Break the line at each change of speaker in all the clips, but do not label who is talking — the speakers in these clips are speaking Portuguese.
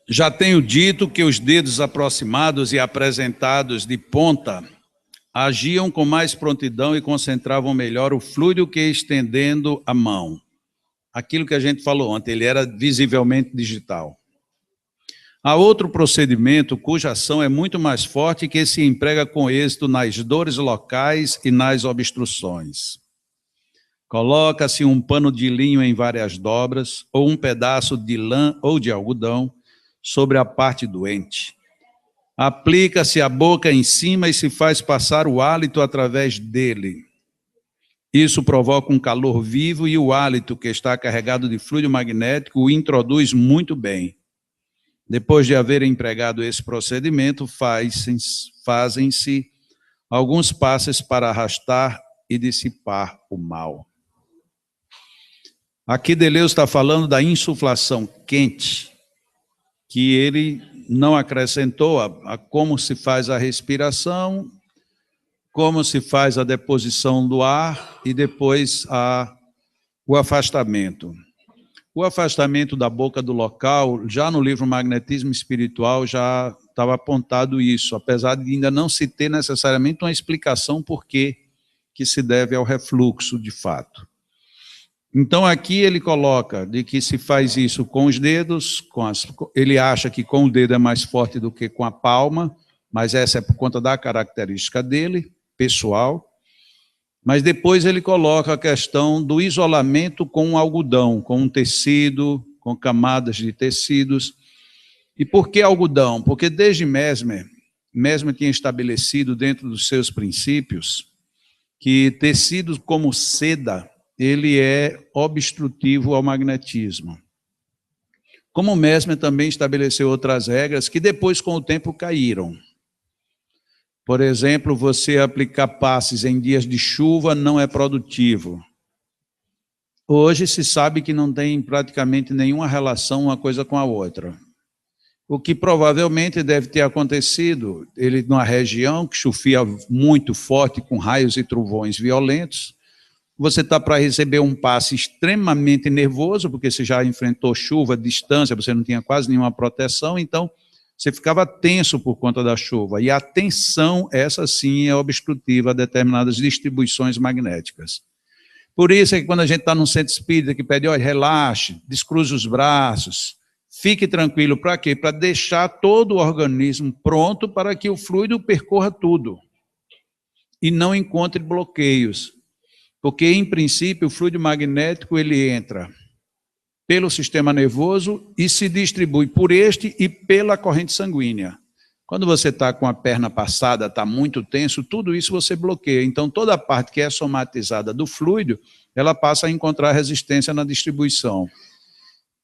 Já tenho dito que os dedos aproximados e apresentados de ponta agiam com mais prontidão e concentravam melhor o fluido que estendendo a mão. Aquilo que a gente falou ontem, ele era visivelmente digital. Há outro procedimento cuja ação é muito mais forte e que se emprega com êxito nas dores locais e nas obstruções. Coloca-se um pano de linho em várias dobras ou um pedaço de lã ou de algodão sobre a parte doente. Aplica-se a boca em cima e se faz passar o hálito através dele. Isso provoca um calor vivo e o hálito, que está carregado de fluido magnético, o introduz muito bem. Depois de haver empregado esse procedimento, fazem-se alguns passos para arrastar e dissipar o mal. Aqui Deleuze está falando da insuflação quente, que ele não acrescentou a como se faz a respiração, como se faz a deposição do ar e depois o afastamento. O afastamento da boca do local, já no livro Magnetismo Espiritual, já estava apontado isso, apesar de ainda não se ter necessariamente uma explicação por que se deve ao refluxo de fato. Então aqui ele coloca de que se faz isso com os dedos, ele acha que com o dedo é mais forte do que com a palma, mas essa é por conta da característica dele, pessoal. Mas depois ele coloca a questão do isolamento com o algodão, com um tecido, com camadas de tecidos. E por que algodão? Porque desde Mesmer tinha estabelecido dentro dos seus princípios que tecidos como seda, ele é obstrutivo ao magnetismo. Como Mesmer também estabeleceu outras regras que depois com o tempo caíram. Por exemplo, você aplicar passes em dias de chuva não é produtivo. Hoje se sabe que não tem praticamente nenhuma relação uma coisa com a outra. O que provavelmente deve ter acontecido, ele numa região que chovia muito forte, com raios e trovões violentos, você está para receber um passe extremamente nervoso, porque você já enfrentou chuva, distância, você não tinha quase nenhuma proteção, então você ficava tenso por conta da chuva. E a tensão, essa sim, é obstrutiva a determinadas distribuições magnéticas. Por isso é que quando a gente está num centro espírita que pede, olha, relaxe, descruze os braços, fique tranquilo, para quê? Para deixar todo o organismo pronto para que o fluido percorra tudo e não encontre bloqueios. Porque, em princípio, o fluido magnético ele entra pelo sistema nervoso e se distribui por este e pela corrente sanguínea. Quando você está com a perna passada, está muito tenso, tudo isso você bloqueia. Então, toda a parte que é somatizada do fluido, ela passa a encontrar resistência na distribuição.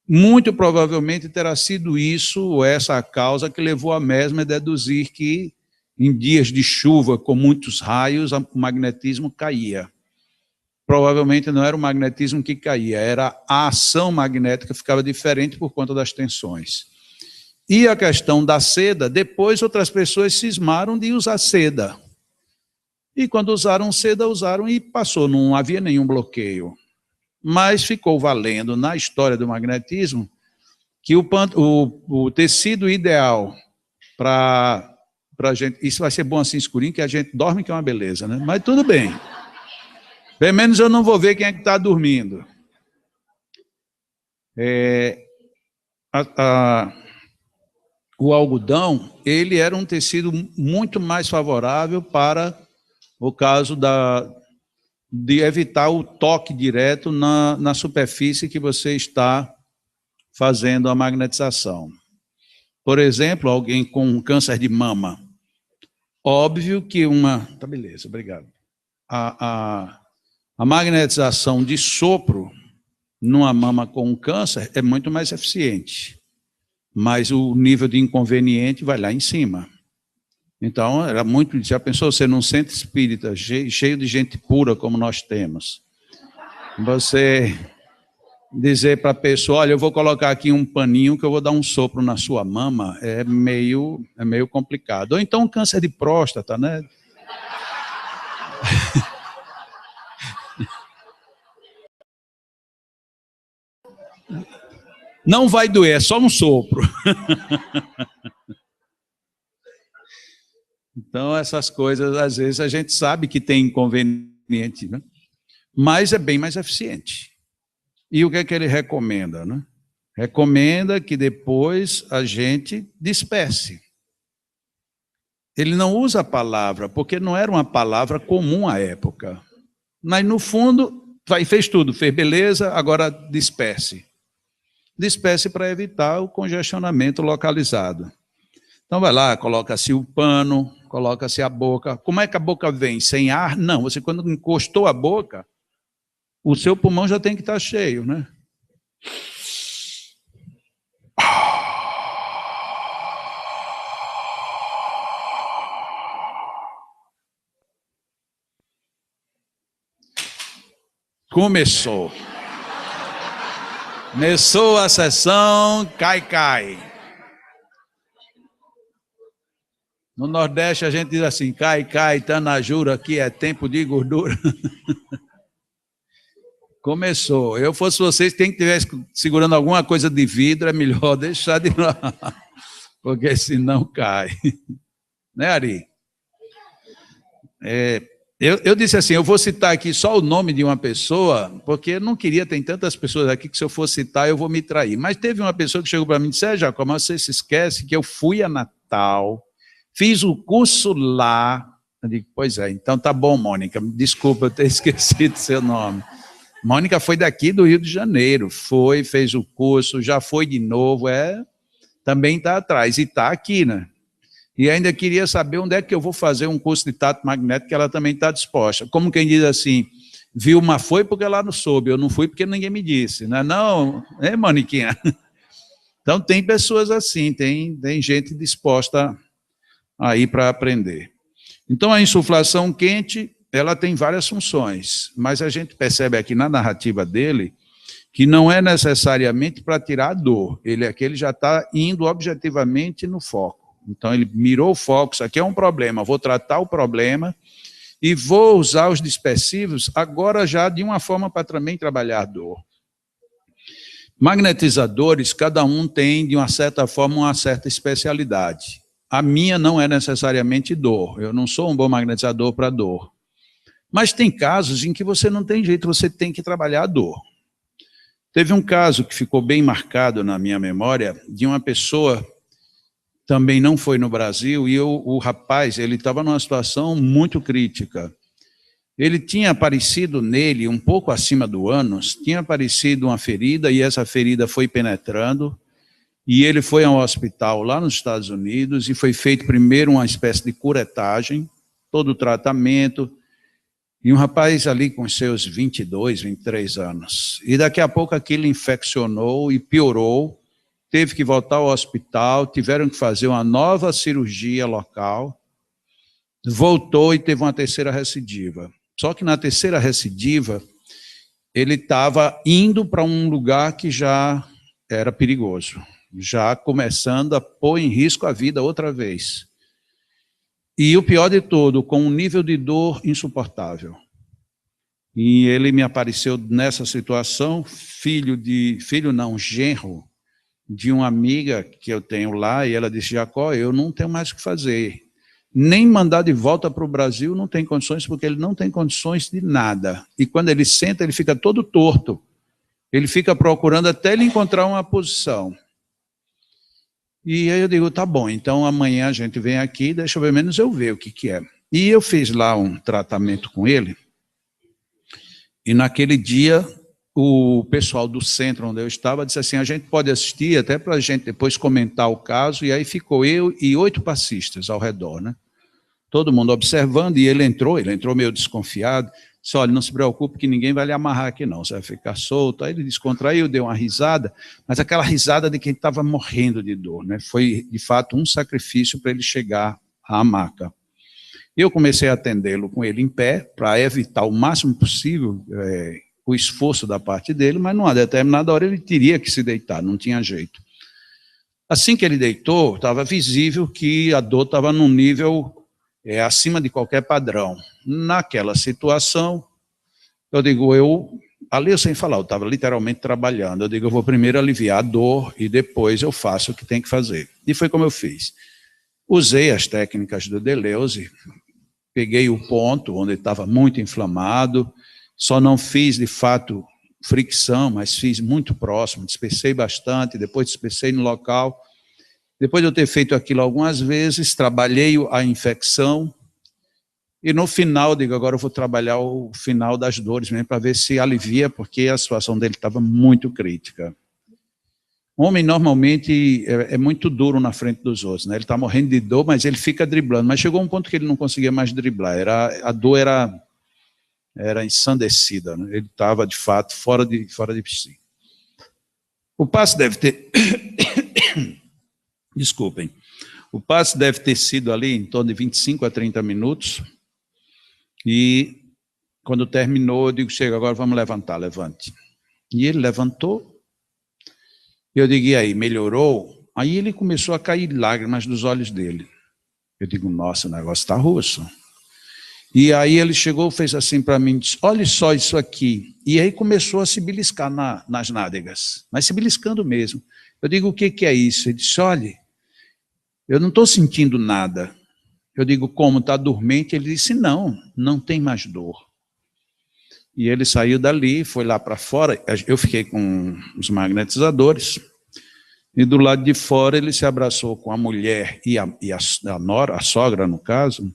Muito provavelmente terá sido isso, ou essa a causa que levou a Mesmer a deduzir que, em dias de chuva com muitos raios, o magnetismo caía. Provavelmente não era o magnetismo que caía, era a ação magnética que ficava diferente por conta das tensões. E a questão da seda, depois outras pessoas cismaram de usar seda. E quando usaram seda, usaram e passou, não havia nenhum bloqueio. Mas ficou valendo na história do magnetismo que o tecido ideal para a gente, isso vai ser bom assim escurinho, que a gente dorme que é uma beleza, né? Mas tudo bem. Pelo menos eu não vou ver quem é que está dormindo. O algodão, ele era um tecido muito mais favorável para o caso de evitar o toque direto na superfície que você está fazendo a magnetização. Por exemplo, alguém com câncer de mama. Óbvio que Tá, beleza, obrigado. A magnetização de sopro numa mama com câncer é muito mais eficiente, mas o nível de inconveniente vai lá em cima. Então, era muito... Já pensou você num centro espírita cheio de gente pura como nós temos? Você dizer para a pessoa, olha, eu vou colocar aqui um paninho que eu vou dar um sopro na sua mama, é meio complicado. Ou então um câncer de próstata, né? Não vai doer, é só um sopro. Então, essas coisas, às vezes, a gente sabe que tem inconveniente, né? Mas é bem mais eficiente. E o que é que ele recomenda, né? Recomenda que depois a gente disperse. Ele não usa a palavra, porque não era uma palavra comum à época. Mas, no fundo, fez tudo, fez beleza, agora disperse. Disperse para evitar o congestionamento localizado. Então, vai lá, coloca-se o pano, coloca-se a boca. Como é que a boca vem? Sem ar? Não, você quando encostou a boca, o seu pulmão já tem que estar cheio, né? Começou. Começou a sessão, cai. No Nordeste a gente diz assim, cai, Tanajura, aqui é tempo de gordura. Começou. Eu fosse vocês, quem estivesse segurando alguma coisa de vidro, é melhor deixar de lá, porque senão cai. Né, Ari? Eu disse assim, eu vou citar aqui só o nome de uma pessoa, porque eu não queria, tem tantas pessoas aqui que se eu for citar eu vou me trair. Mas teve uma pessoa que chegou para mim e disse, Jacob, mas você se esquece que eu fui a Natal, fiz o curso lá. Eu digo, pois é, então tá bom, Mônica, desculpa eu ter esquecido seu nome. Mônica foi daqui do Rio de Janeiro, fez o curso, já foi de novo, também está atrás, e está aqui, né? E ainda queria saber onde é que eu vou fazer um curso de tato magnético, que ela também está disposta. Como quem diz assim, Vilma foi porque ela não soube, eu não fui porque ninguém me disse, né? Não, Moniquinha? Então tem pessoas assim, tem gente disposta a ir para aprender. Então a insuflação quente, ela tem várias funções, mas a gente percebe aqui na narrativa dele que não é necessariamente para tirar a dor, ele já está indo objetivamente no foco. Então ele mirou o foco, isso aqui é um problema, vou tratar o problema e vou usar os dispersivos agora já de uma forma para também trabalhar a dor. Magnetizadores, cada um tem de uma certa forma uma certa especialidade. A minha não é necessariamente dor, eu não sou um bom magnetizador para dor. Mas tem casos em que você não tem jeito, você tem que trabalhar a dor. Teve um caso que ficou bem marcado na minha memória, de uma pessoa, também não foi no Brasil, e o rapaz, ele estava numa situação muito crítica. Ele tinha aparecido nele, um pouco acima do ânus, tinha aparecido uma ferida, e essa ferida foi penetrando, e ele foi a um hospital lá nos Estados Unidos, e foi feito primeiro uma espécie de curetagem, todo o tratamento, e um rapaz ali com seus 22, 23 anos. E daqui a pouco aquilo infeccionou e piorou, teve que voltar ao hospital, tiveram que fazer uma nova cirurgia local, voltou e teve uma terceira recidiva. Só que na terceira recidiva, ele estava indo para um lugar que já era perigoso, já começando a pôr em risco a vida outra vez. E o pior de tudo, com um nível de dor insuportável. E ele me apareceu nessa situação, genro de uma amiga que eu tenho lá, e ela disse, Jacó, eu não tenho mais o que fazer. Nem mandar de volta para o Brasil não tem condições, porque ele não tem condições de nada. E quando ele senta, ele fica todo torto. Ele fica procurando até ele encontrar uma posição. E aí eu digo, tá bom, então amanhã a gente vem aqui, deixa eu ver, menos eu ver o que é. E eu fiz lá um tratamento com ele, e naquele dia o pessoal do centro onde eu estava disse assim, a gente pode assistir até para a gente depois comentar o caso, e aí ficou eu e 8 passistas ao redor, né? Todo mundo observando, e ele entrou meio desconfiado, disse, olha, não se preocupe que ninguém vai lhe amarrar aqui não, você vai ficar solto. Aí ele descontraiu, deu uma risada, mas aquela risada de quem estava morrendo de dor, né? Foi, de fato, um sacrifício para ele chegar à maca. Eu comecei a atendê-lo com ele em pé, para evitar o máximo possível o esforço da parte dele, mas numa determinada hora ele teria que se deitar, não tinha jeito. Assim que ele deitou, estava visível que a dor estava num nível acima de qualquer padrão. Naquela situação, eu digo, eu ali eu sem falar, eu estava literalmente trabalhando. Eu digo, eu vou primeiro aliviar a dor e depois eu faço o que tem que fazer. E foi como eu fiz. Usei as técnicas do Deleuze, peguei o ponto onde estava muito inflamado, só não fiz, de fato, fricção, mas fiz muito próximo, despecei bastante, depois despecei no local. Depois de eu ter feito aquilo algumas vezes, trabalhei a infecção, e no final, digo, agora eu vou trabalhar o final das dores mesmo, para ver se alivia, porque a situação dele estava muito crítica. O homem normalmente é muito duro na frente dos outros, né? Ele está morrendo de dor, mas ele fica driblando. Mas chegou um ponto que ele não conseguia mais driblar, a dor era ensandecida, né? Ele estava, de fato, fora de si. O passe deve ter... Desculpem. O passe deve ter sido ali em torno de 25 a 30 minutos, e quando terminou, eu digo, chega, agora vamos levantar, levante. E ele levantou. Eu digo, e aí, melhorou? Aí ele começou a cair lágrimas dos olhos dele. Eu digo, nossa, o negócio está russo. E aí ele chegou, fez assim para mim, disse, olha só isso aqui. E aí começou a se beliscar nas nádegas, mas se beliscando mesmo. Eu digo, o que é isso? Ele disse, olha, eu não estou sentindo nada. Eu digo, como, está dormente? Ele disse, não tem mais dor. E ele saiu dali, foi lá para fora, eu fiquei com os magnetizadores, e do lado de fora ele se abraçou com a mulher e a nora, a sogra no caso,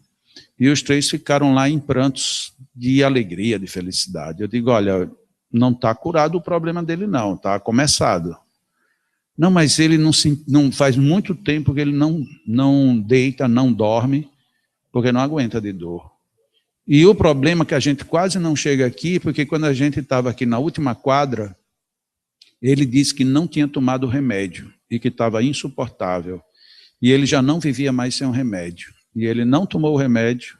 e os três ficaram lá em prantos de alegria, de felicidade. Eu digo, olha, não está curado o problema dele não, está começado. Não, mas ele não faz muito tempo que ele não deita, não dorme, porque não aguenta de dor. E o problema é que a gente quase não chega aqui, porque quando a gente estava aqui na última quadra, ele disse que não tinha tomado o remédio e que estava insuportável. E ele já não vivia mais sem o remédio. E ele não tomou o remédio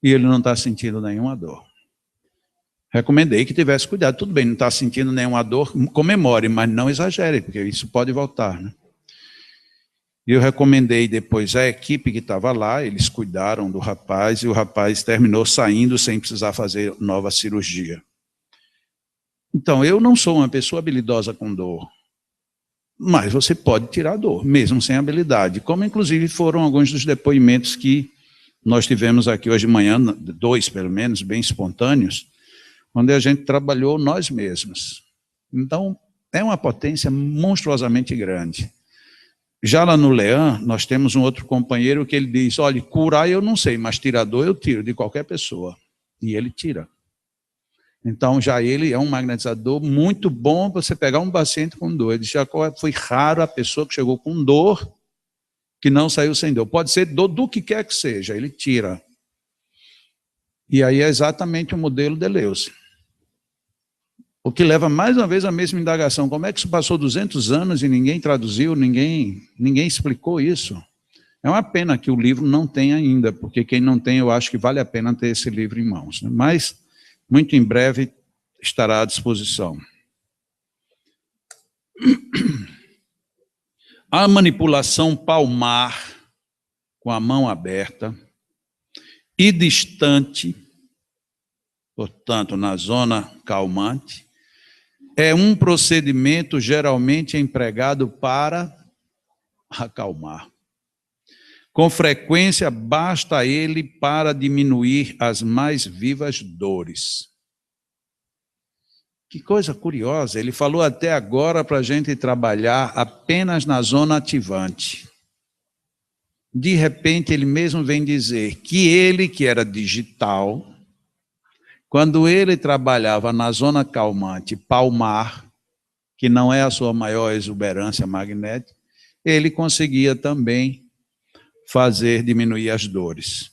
e ele não está sentindo nenhuma dor. Recomendei que tivesse cuidado. Tudo bem, não está sentindo nenhuma dor, comemore, mas não exagere, porque isso pode voltar, né? E eu recomendei depois a equipe que estava lá, eles cuidaram do rapaz, e o rapaz terminou saindo sem precisar fazer nova cirurgia. Então, eu não sou uma pessoa habilidosa com dor, mas você pode tirar dor, mesmo sem habilidade, como inclusive foram alguns dos depoimentos que nós tivemos aqui hoje de manhã, 2 pelo menos, bem espontâneos, onde a gente trabalhou nós mesmos. Então, é uma potência monstruosamente grande. Já lá no Leão, nós temos um outro companheiro que ele diz, olha, curar eu não sei, mas tirar dor eu tiro de qualquer pessoa. E ele tira. Então, já ele é um magnetizador muito bom para você pegar um paciente com dor. Ele já foi raro a pessoa que chegou com dor que não saiu sem dor. Pode ser dor do que quer que seja, ele tira. E aí é exatamente o modelo Deleuze. O que leva mais uma vez à mesma indagação. Como é que isso passou 200 anos e ninguém traduziu, ninguém explicou isso? É uma pena que o livro não tenha ainda, porque quem não tem, eu acho que vale a pena ter esse livro em mãos, né? Mas, muito em breve, estará à disposição. A manipulação palmar, com a mão aberta, e distante, portanto, na zona calmante, é um procedimento geralmente empregado para acalmar. Com frequência, basta ele para diminuir as mais vivas dores. Que coisa curiosa, ele falou até agora para a gente trabalhar apenas na zona ativante. De repente, ele mesmo vem dizer que ele, que era digital, quando ele trabalhava na zona calmante palmar, que não é a sua maior exuberância magnética, ele conseguia também fazer diminuir as dores.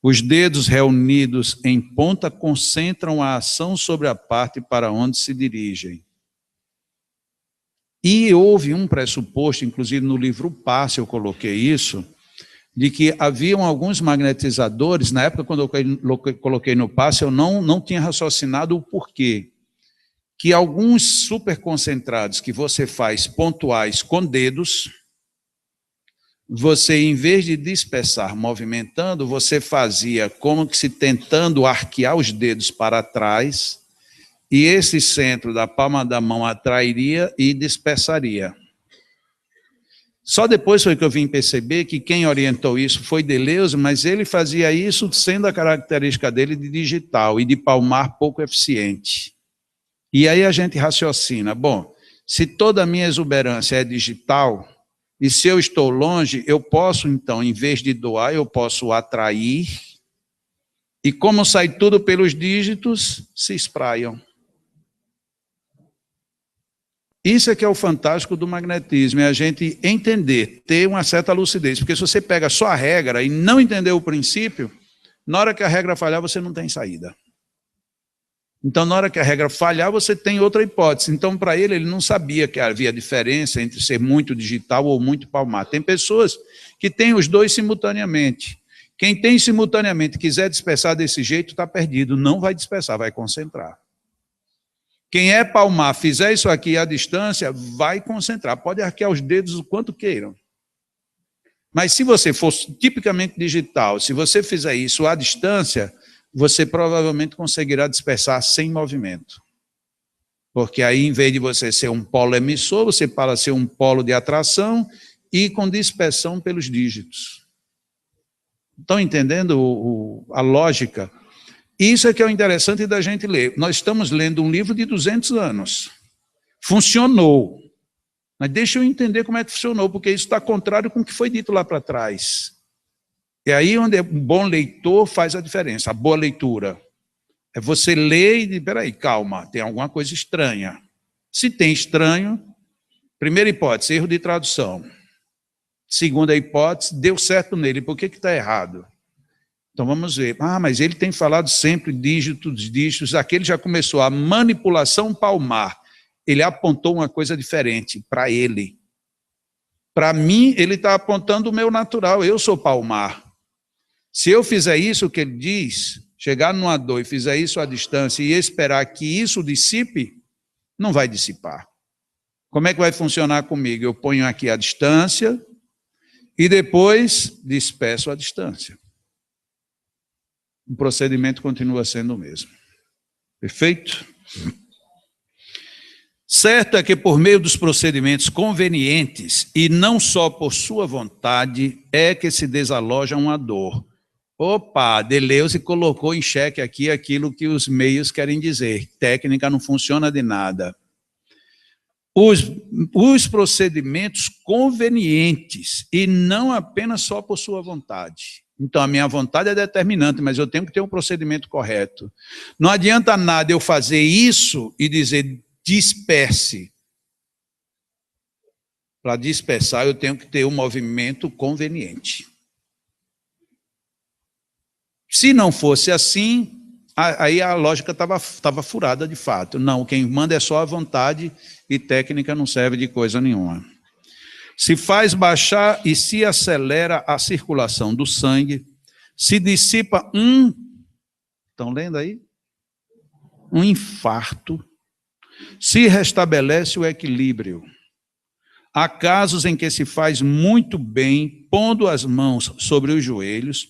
Os dedos reunidos em ponta concentram a ação sobre a parte para onde se dirigem. E houve um pressuposto, inclusive no livro Passe eu coloquei isso, de que haviam alguns magnetizadores, na época quando eu coloquei no Passe, eu não tinha raciocinado o porquê. Que alguns superconcentrados que você faz pontuais com dedos, você, em vez de dispersar movimentando, você fazia como que se tentando arquear os dedos para trás, e esse centro da palma da mão atrairia e dispersaria. Só depois foi que eu vim perceber que quem orientou isso foi Deleuze, mas ele fazia isso sendo a característica dele de digital e de palmar pouco eficiente. E aí a gente raciocina, bom, se toda a minha exuberância é digital, e se eu estou longe, eu posso então, em vez de doar, eu posso atrair, e como sai tudo pelos dígitos, se espraiam. Isso é que é o fantástico do magnetismo, é a gente entender, ter uma certa lucidez, porque se você pega só a regra e não entender o princípio, na hora que a regra falhar, você não tem saída. Então, na hora que a regra falhar, você tem outra hipótese. Então, para ele não sabia que havia diferença entre ser muito digital ou muito palmar. Tem pessoas que têm os dois simultaneamente. Quem tem simultaneamente e quiser dispersar desse jeito, está perdido. Não vai dispersar, vai concentrar. Quem é palmar, fizer isso aqui à distância, vai concentrar. Pode arquear os dedos o quanto queiram. Mas se você for tipicamente digital, se você fizer isso à distância, você provavelmente conseguirá dispersar sem movimento. Porque aí, em vez de você ser um polo emissor, você passa a ser um polo de atração e com dispersão pelos dígitos. Estão entendendo a lógica? Isso é que é o interessante da gente ler. Nós estamos lendo um livro de 200 anos. Funcionou. Mas deixa eu entender como é que funcionou, porque isso está contrário com o que foi dito lá para trás. É aí onde um bom leitor faz a diferença, a boa leitura. É você ler e dizer, peraí, calma, tem alguma coisa estranha. Se tem estranho, primeira hipótese, erro de tradução. Segunda hipótese, deu certo nele, por que está errado? Então vamos ver, mas ele tem falado sempre dígitos, aquele já começou a manipulação palmar. Ele apontou uma coisa diferente para ele. Para mim, ele está apontando o meu natural, eu sou palmar. Se eu fizer isso, o que ele diz, chegar numa dor e fizer isso à distância e esperar que isso dissipe, não vai dissipar. Como é que vai funcionar comigo? Eu ponho aqui a distância e depois disperso a distância. O procedimento continua sendo o mesmo. Perfeito? Certo é que por meio dos procedimentos convenientes, e não só por sua vontade, é que se desaloja uma dor. Opa, Deleuze colocou em xeque aqui aquilo que os meios querem dizer. Técnica não funciona de nada. Os procedimentos convenientes, e não apenas só por sua vontade. Então, a minha vontade é determinante, mas eu tenho que ter um procedimento correto. Não adianta nada eu fazer isso e dizer disperse. Para dispersar, eu tenho que ter um movimento conveniente. Se não fosse assim, aí a lógica estava furada de fato. Não, quem manda é só a vontade e técnica não serve de coisa nenhuma. Se faz baixar e se acelera a circulação do sangue, se dissipa estão lendo aí? Um infarto, se restabelece o equilíbrio. Há casos em que se faz muito bem, pondo as mãos sobre os joelhos,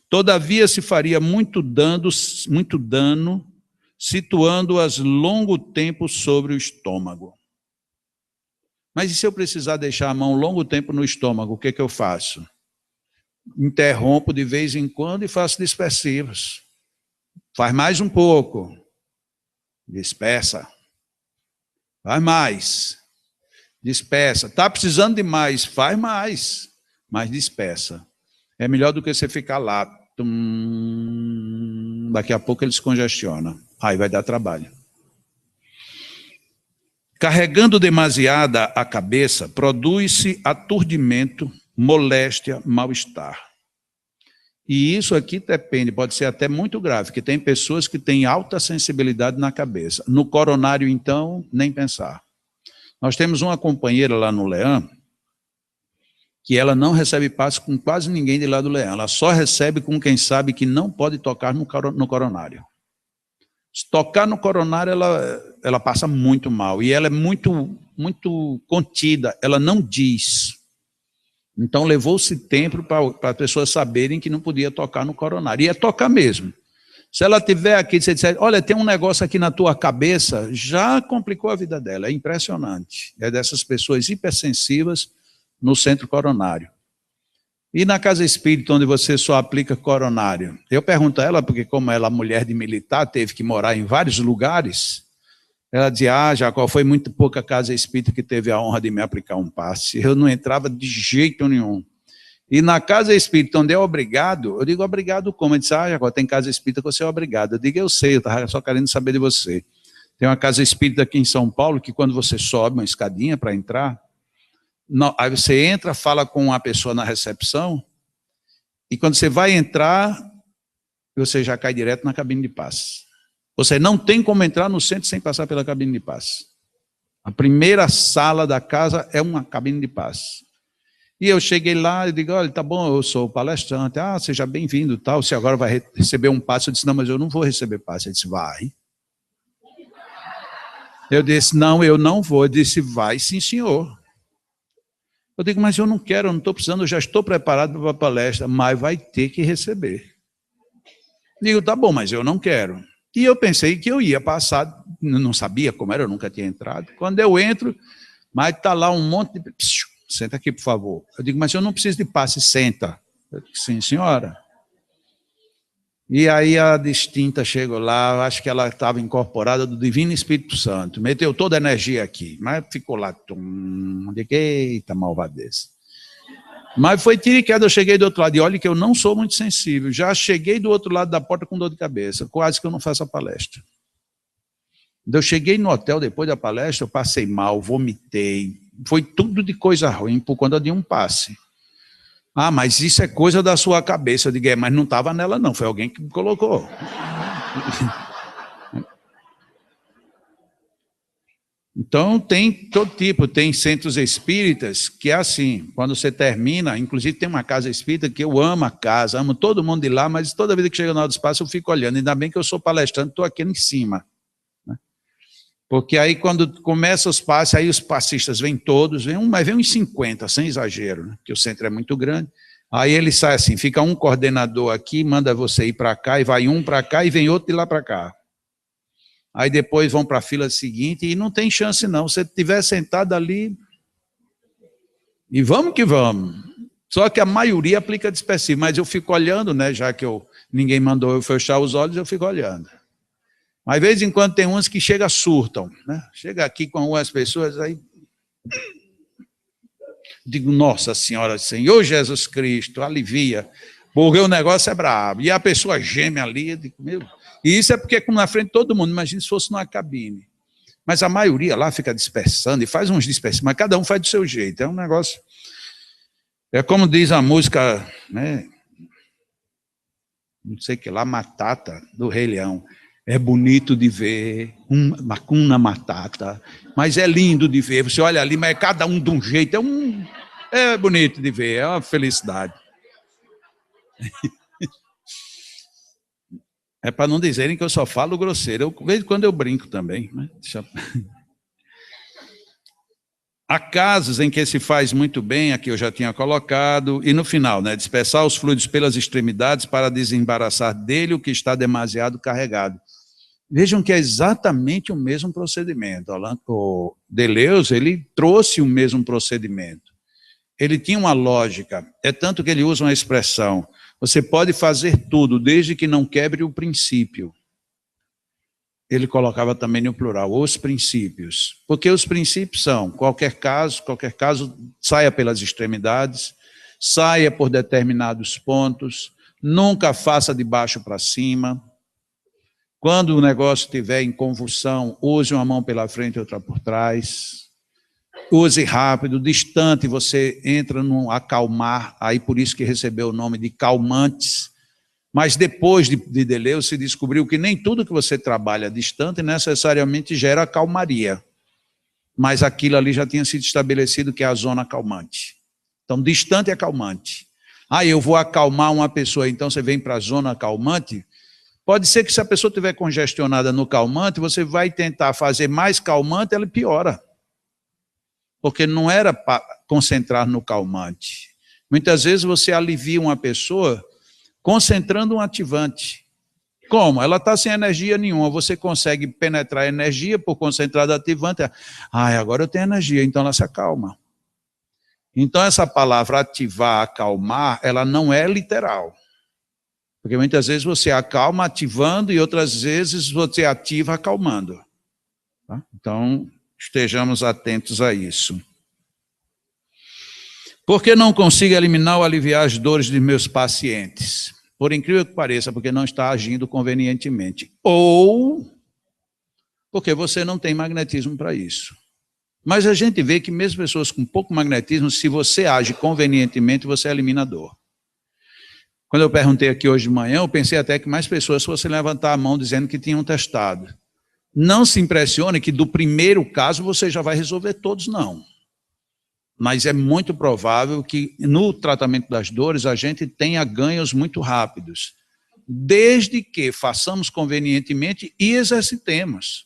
todavia se faria muito dano, situando-as longo tempo sobre o estômago. Mas e se eu precisar deixar a mão longo tempo no estômago, o que eu faço? Interrompo de vez em quando e faço dispersivos. Faz mais um pouco. Dispersa. Faz mais. Dispersa. Está precisando de mais? Faz mais. Mas dispersa. É melhor do que você ficar lá. Daqui a pouco ele se congestiona. Aí vai dar trabalho. Carregando demasiada a cabeça, produz-se aturdimento, moléstia, mal-estar. E isso aqui depende, pode ser até muito grave, porque tem pessoas que têm alta sensibilidade na cabeça. No coronário, então, nem pensar. Nós temos uma companheira lá no Leão, que ela não recebe passe com quase ninguém de lá do Leão. Ela só recebe com quem sabe que não pode tocar no coronário. Se tocar no coronário, ela passa muito mal. E ela é muito contida, ela não diz. Então, levou-se tempo para as pessoas saberem que não podia tocar no coronário. E é tocar mesmo. Se ela tiver aqui, você disser, olha, tem um negócio aqui na tua cabeça, já complicou a vida dela, é impressionante. É dessas pessoas hipersensivas no centro coronário. E na casa espírita, onde você só aplica coronário? Eu pergunto a ela, porque como ela é mulher de militar, teve que morar em vários lugares, ela dizia, Jacó, foi muito pouca casa espírita que teve a honra de me aplicar um passe. Eu não entrava de jeito nenhum. E na casa espírita, onde é obrigado, eu digo, obrigado como? Ele disse, Jacó, tem casa espírita que você é obrigado. Eu digo, eu sei, eu estava só querendo saber de você. Tem uma casa espírita aqui em São Paulo, que quando você sobe uma escadinha para entrar, não, aí você entra, fala com uma pessoa na recepção, e quando você vai entrar, você já cai direto na cabine de passe. Você não tem como entrar no centro sem passar pela cabine de passe. A primeira sala da casa é uma cabine de passe. E eu cheguei lá e digo, olha, tá bom, eu sou palestrante, seja bem-vindo, tal, você agora vai receber um passe. Eu disse, não, mas eu não vou receber passe. Ele disse, vai. Eu disse, não, eu não vou. Ele disse, vai sim, senhor. Eu digo, mas eu não quero, eu não estou precisando, eu já estou preparado para a palestra, mas vai ter que receber. Digo, tá bom, mas eu não quero. E eu pensei que eu ia passar, não sabia como era, eu nunca tinha entrado. Quando eu entro, mas está lá um monte de... Senta aqui, por favor. Eu digo, mas eu não preciso de passe, senta. Eu digo, sim, senhora. E aí a distinta chegou lá, acho que ela estava incorporada do Divino Espírito Santo, meteu toda a energia aqui, mas ficou lá, digo, eita, malvadeza. Mas foi tiro e queda, eu cheguei do outro lado, e olha que eu não sou muito sensível, já cheguei do outro lado da porta com dor de cabeça, quase que eu não faço a palestra. Eu cheguei no hotel depois da palestra, eu passei mal, vomitei, foi tudo de coisa ruim por conta de um passe. Mas isso é coisa da sua cabeça. Eu digo, mas não estava nela não, foi alguém que me colocou. Então tem todo tipo, tem centros espíritas que é assim, quando você termina, inclusive tem uma casa espírita que eu amo a casa, amo todo mundo de lá, mas toda vida que chega na hora do espaço eu fico olhando, ainda bem que eu sou palestrante, estou aqui em cima. Porque aí quando começa os passes, aí os passistas vêm todos, mas vem uns 50, sem exagero, né? Porque o centro é muito grande. Aí ele sai assim, fica um coordenador aqui, manda você ir para cá, e vai um para cá, e vem outro de lá para cá. Aí depois vão para a fila seguinte, e não tem chance não, se você estiver sentado ali, e vamos que vamos. Só que a maioria aplica dispersivo, mas eu fico olhando, né, já que ninguém mandou eu fechar os olhos, eu fico olhando. Mas, de vez em quando, tem uns que chegam, surtam, né? Chega aqui com algumas pessoas, aí... Digo, nossa senhora, Senhor Jesus Cristo, alivia, porque o negócio é brabo. E a pessoa geme ali, eu digo, meu... E isso é porque, como na frente de todo mundo, imagina se fosse numa cabine. Mas a maioria lá fica dispersando, e faz uns dispersos, mas cada um faz do seu jeito. É um negócio... É como diz a música, né? Não sei o que lá, Matata, do Rei Leão. É bonito de ver, Hakuna Matata, mas é lindo de ver. Você olha ali, mas é cada um de um jeito. É bonito de ver, é uma felicidade. É para não dizerem que eu só falo grosseiro. De vez em quando eu brinco também. Né? Há casos em que se faz muito bem, aqui eu já tinha colocado, e no final, né, dispersar os fluidos pelas extremidades para desembaraçar dele o que está demasiado carregado. Vejam que é exatamente o mesmo procedimento. O Deleuze, ele trouxe o mesmo procedimento. Ele tinha uma lógica, é tanto que ele usa uma expressão, você pode fazer tudo, desde que não quebre o princípio. Ele colocava também no plural, os princípios. Porque os princípios são, qualquer caso, saia pelas extremidades, saia por determinados pontos, nunca faça de baixo para cima. Quando o negócio estiver em convulsão, use uma mão pela frente e outra por trás. Use rápido, distante, você entra no acalmar, aí por isso que recebeu o nome de calmantes. Mas depois de Deleuze se descobriu que nem tudo que você trabalha distante necessariamente gera calmaria. Mas aquilo ali já tinha sido estabelecido que é a zona calmante. Então, distante é calmante. Eu vou acalmar uma pessoa, então você vem para a zona calmante. Pode ser que se a pessoa estiver congestionada no calmante, você vai tentar fazer mais calmante, ela piora. Porque não era para concentrar no calmante. Muitas vezes você alivia uma pessoa concentrando um ativante. Como? Ela está sem energia nenhuma, você consegue penetrar a energia por concentrado ativante. Agora eu tenho energia, então ela se acalma. Então essa palavra ativar, acalmar, ela não é literal. Porque muitas vezes você acalma ativando e outras vezes você ativa acalmando. Tá? Então estejamos atentos a isso. Por que não consigo eliminar ou aliviar as dores de meus pacientes? Por incrível que pareça, porque não está agindo convenientemente. Ou porque você não tem magnetismo para isso. Mas a gente vê que mesmo pessoas com pouco magnetismo, se você age convenientemente, você elimina a dor. Quando eu perguntei aqui hoje de manhã, eu pensei até que mais pessoas fossem levantar a mão dizendo que tinham testado. Não se impressione que do primeiro caso você já vai resolver todos, não. Mas é muito provável que no tratamento das dores a gente tenha ganhos muito rápidos, desde que façamos convenientemente e exercitemos.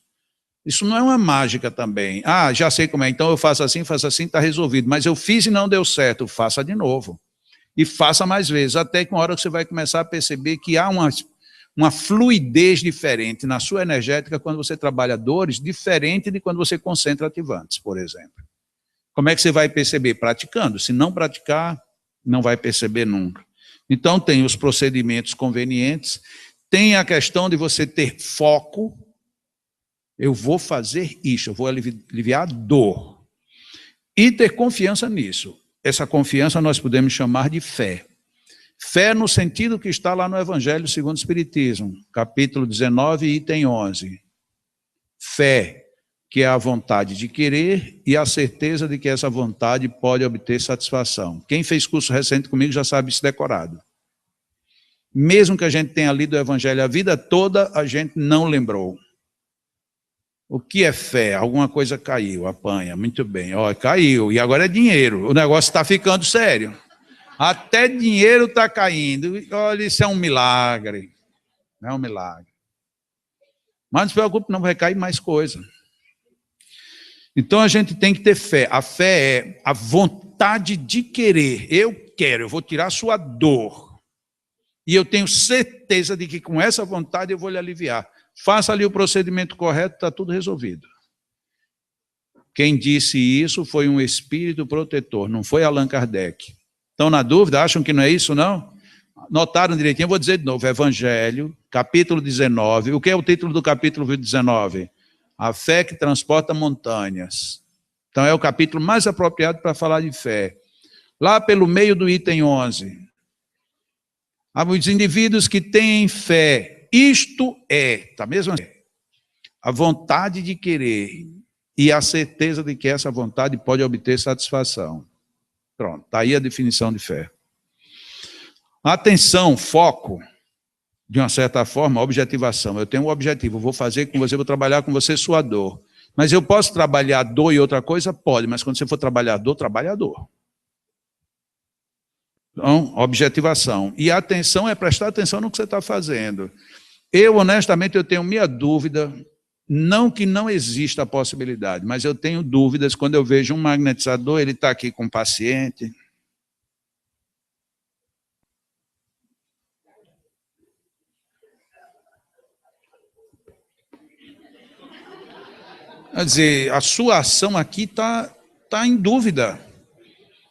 Isso não é uma mágica também. Já sei como é, então eu faço assim, está resolvido. Mas eu fiz e não deu certo, faça de novo. E faça mais vezes, até que uma hora você vai começar a perceber que há uma fluidez diferente na sua energética quando você trabalha dores, diferente de quando você concentra ativantes, por exemplo. Como é que você vai perceber? Praticando. Se não praticar, não vai perceber nunca. Então, tem os procedimentos convenientes, tem a questão de você ter foco. Eu vou fazer isso, eu vou aliviar a dor. E ter confiança nisso. Essa confiança nós podemos chamar de fé. Fé no sentido que está lá no Evangelho segundo o Espiritismo, capítulo 19, item 11. Fé, que é a vontade de querer e a certeza de que essa vontade pode obter satisfação. Quem fez curso recente comigo já sabe isso decorado. Mesmo que a gente tenha lido o Evangelho a vida toda, a gente não lembrou. O que é fé? Alguma coisa caiu, apanha, muito bem. Caiu, e agora é dinheiro. O negócio está ficando sério. Até dinheiro está caindo. Olha, isso é um milagre. É um milagre. Mas não se preocupe, não vai cair mais coisa. Então a gente tem que ter fé. A fé é a vontade de querer. Eu quero, eu vou tirar a sua dor. E eu tenho certeza de que com essa vontade eu vou lhe aliviar. Faça ali o procedimento correto, está tudo resolvido. Quem disse isso foi um espírito protetor, não foi Allan Kardec. Estão na dúvida? Acham que não é isso, não? Notaram direitinho? Eu vou dizer de novo. Evangelho, capítulo 19. O que é o título do capítulo 19? A fé que transporta montanhas. Então é o capítulo mais apropriado para falar de fé. Lá pelo meio do item 11. Os indivíduos que têm fé, isto é, tá mesmo? A vontade de querer e a certeza de que essa vontade pode obter satisfação. Pronto, está aí a definição de fé. Atenção, foco. De uma certa forma, objetivação. Eu tenho um objetivo, vou fazer com você, vou trabalhar com você sua dor. Mas eu posso trabalhar dor e outra coisa? Pode, mas quando você for trabalhar dor, trabalha dor. Então, objetivação. E a atenção é prestar atenção no que você está fazendo. Eu, honestamente, eu tenho minha dúvida, não que não exista a possibilidade, mas eu tenho dúvidas quando eu vejo um magnetizador, ele está aqui com o paciente. Quer dizer, a sua ação aqui está em dúvida.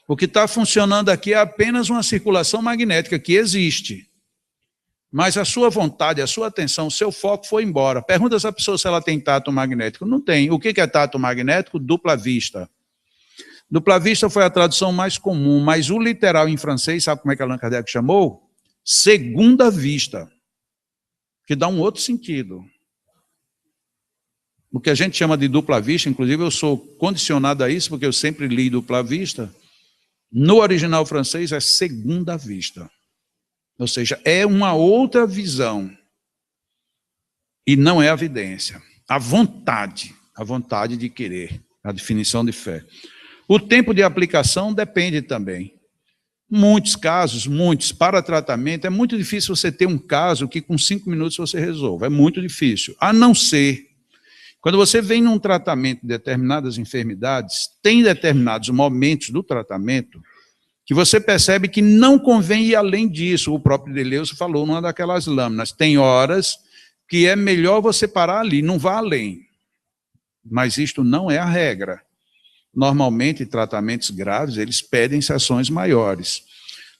O que está funcionando aqui é apenas uma circulação magnética que existe. Mas a sua vontade, a sua atenção, o seu foco foi embora. Pergunta essa pessoa se ela tem tato magnético. Não tem. O que é tato magnético? Dupla vista. Dupla vista foi a tradução mais comum, mas o literal em francês, sabe como é que Allan Kardec chamou? Segunda vista, que dá um outro sentido. O que a gente chama de dupla vista, inclusive eu sou condicionado a isso, porque eu sempre li dupla vista, no original francês é segunda vista. Ou seja, é uma outra visão. E não é a evidência. A vontade de querer, a definição de fé. O tempo de aplicação depende também. Muitos casos, para tratamento, é muito difícil você ter um caso que com 5 minutos você resolva. É muito difícil. A não ser, quando você vem num tratamento de determinadas enfermidades, tem determinados momentos do tratamento que você percebe que não convém ir além disso. O próprio Deleuze falou numa daquelas lâminas. Tem horas que é melhor você parar ali, não vá além. Mas isto não é a regra. Normalmente, tratamentos graves, eles pedem sessões maiores.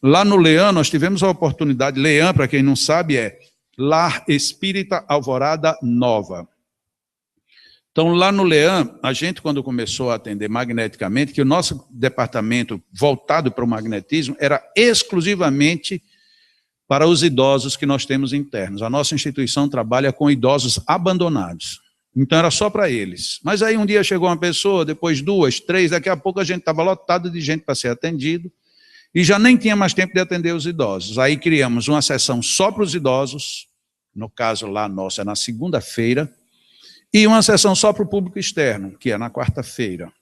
Lá no Leão, nós tivemos a oportunidade, Leão, para quem não sabe, é Lar Espírita Alvorada Nova. Então, lá no Leão, a gente, quando começou a atender magneticamente, que o nosso departamento voltado para o magnetismo era exclusivamente para os idosos que nós temos internos. A nossa instituição trabalha com idosos abandonados. Então, era só para eles. Mas aí um dia chegou uma pessoa, depois duas, três, daqui a pouco a gente estava lotado de gente para ser atendido e já nem tinha mais tempo de atender os idosos. Aí criamos uma sessão só para os idosos, no caso lá nosso é na segunda-feira, e uma sessão só para o público externo, que é na quarta-feira.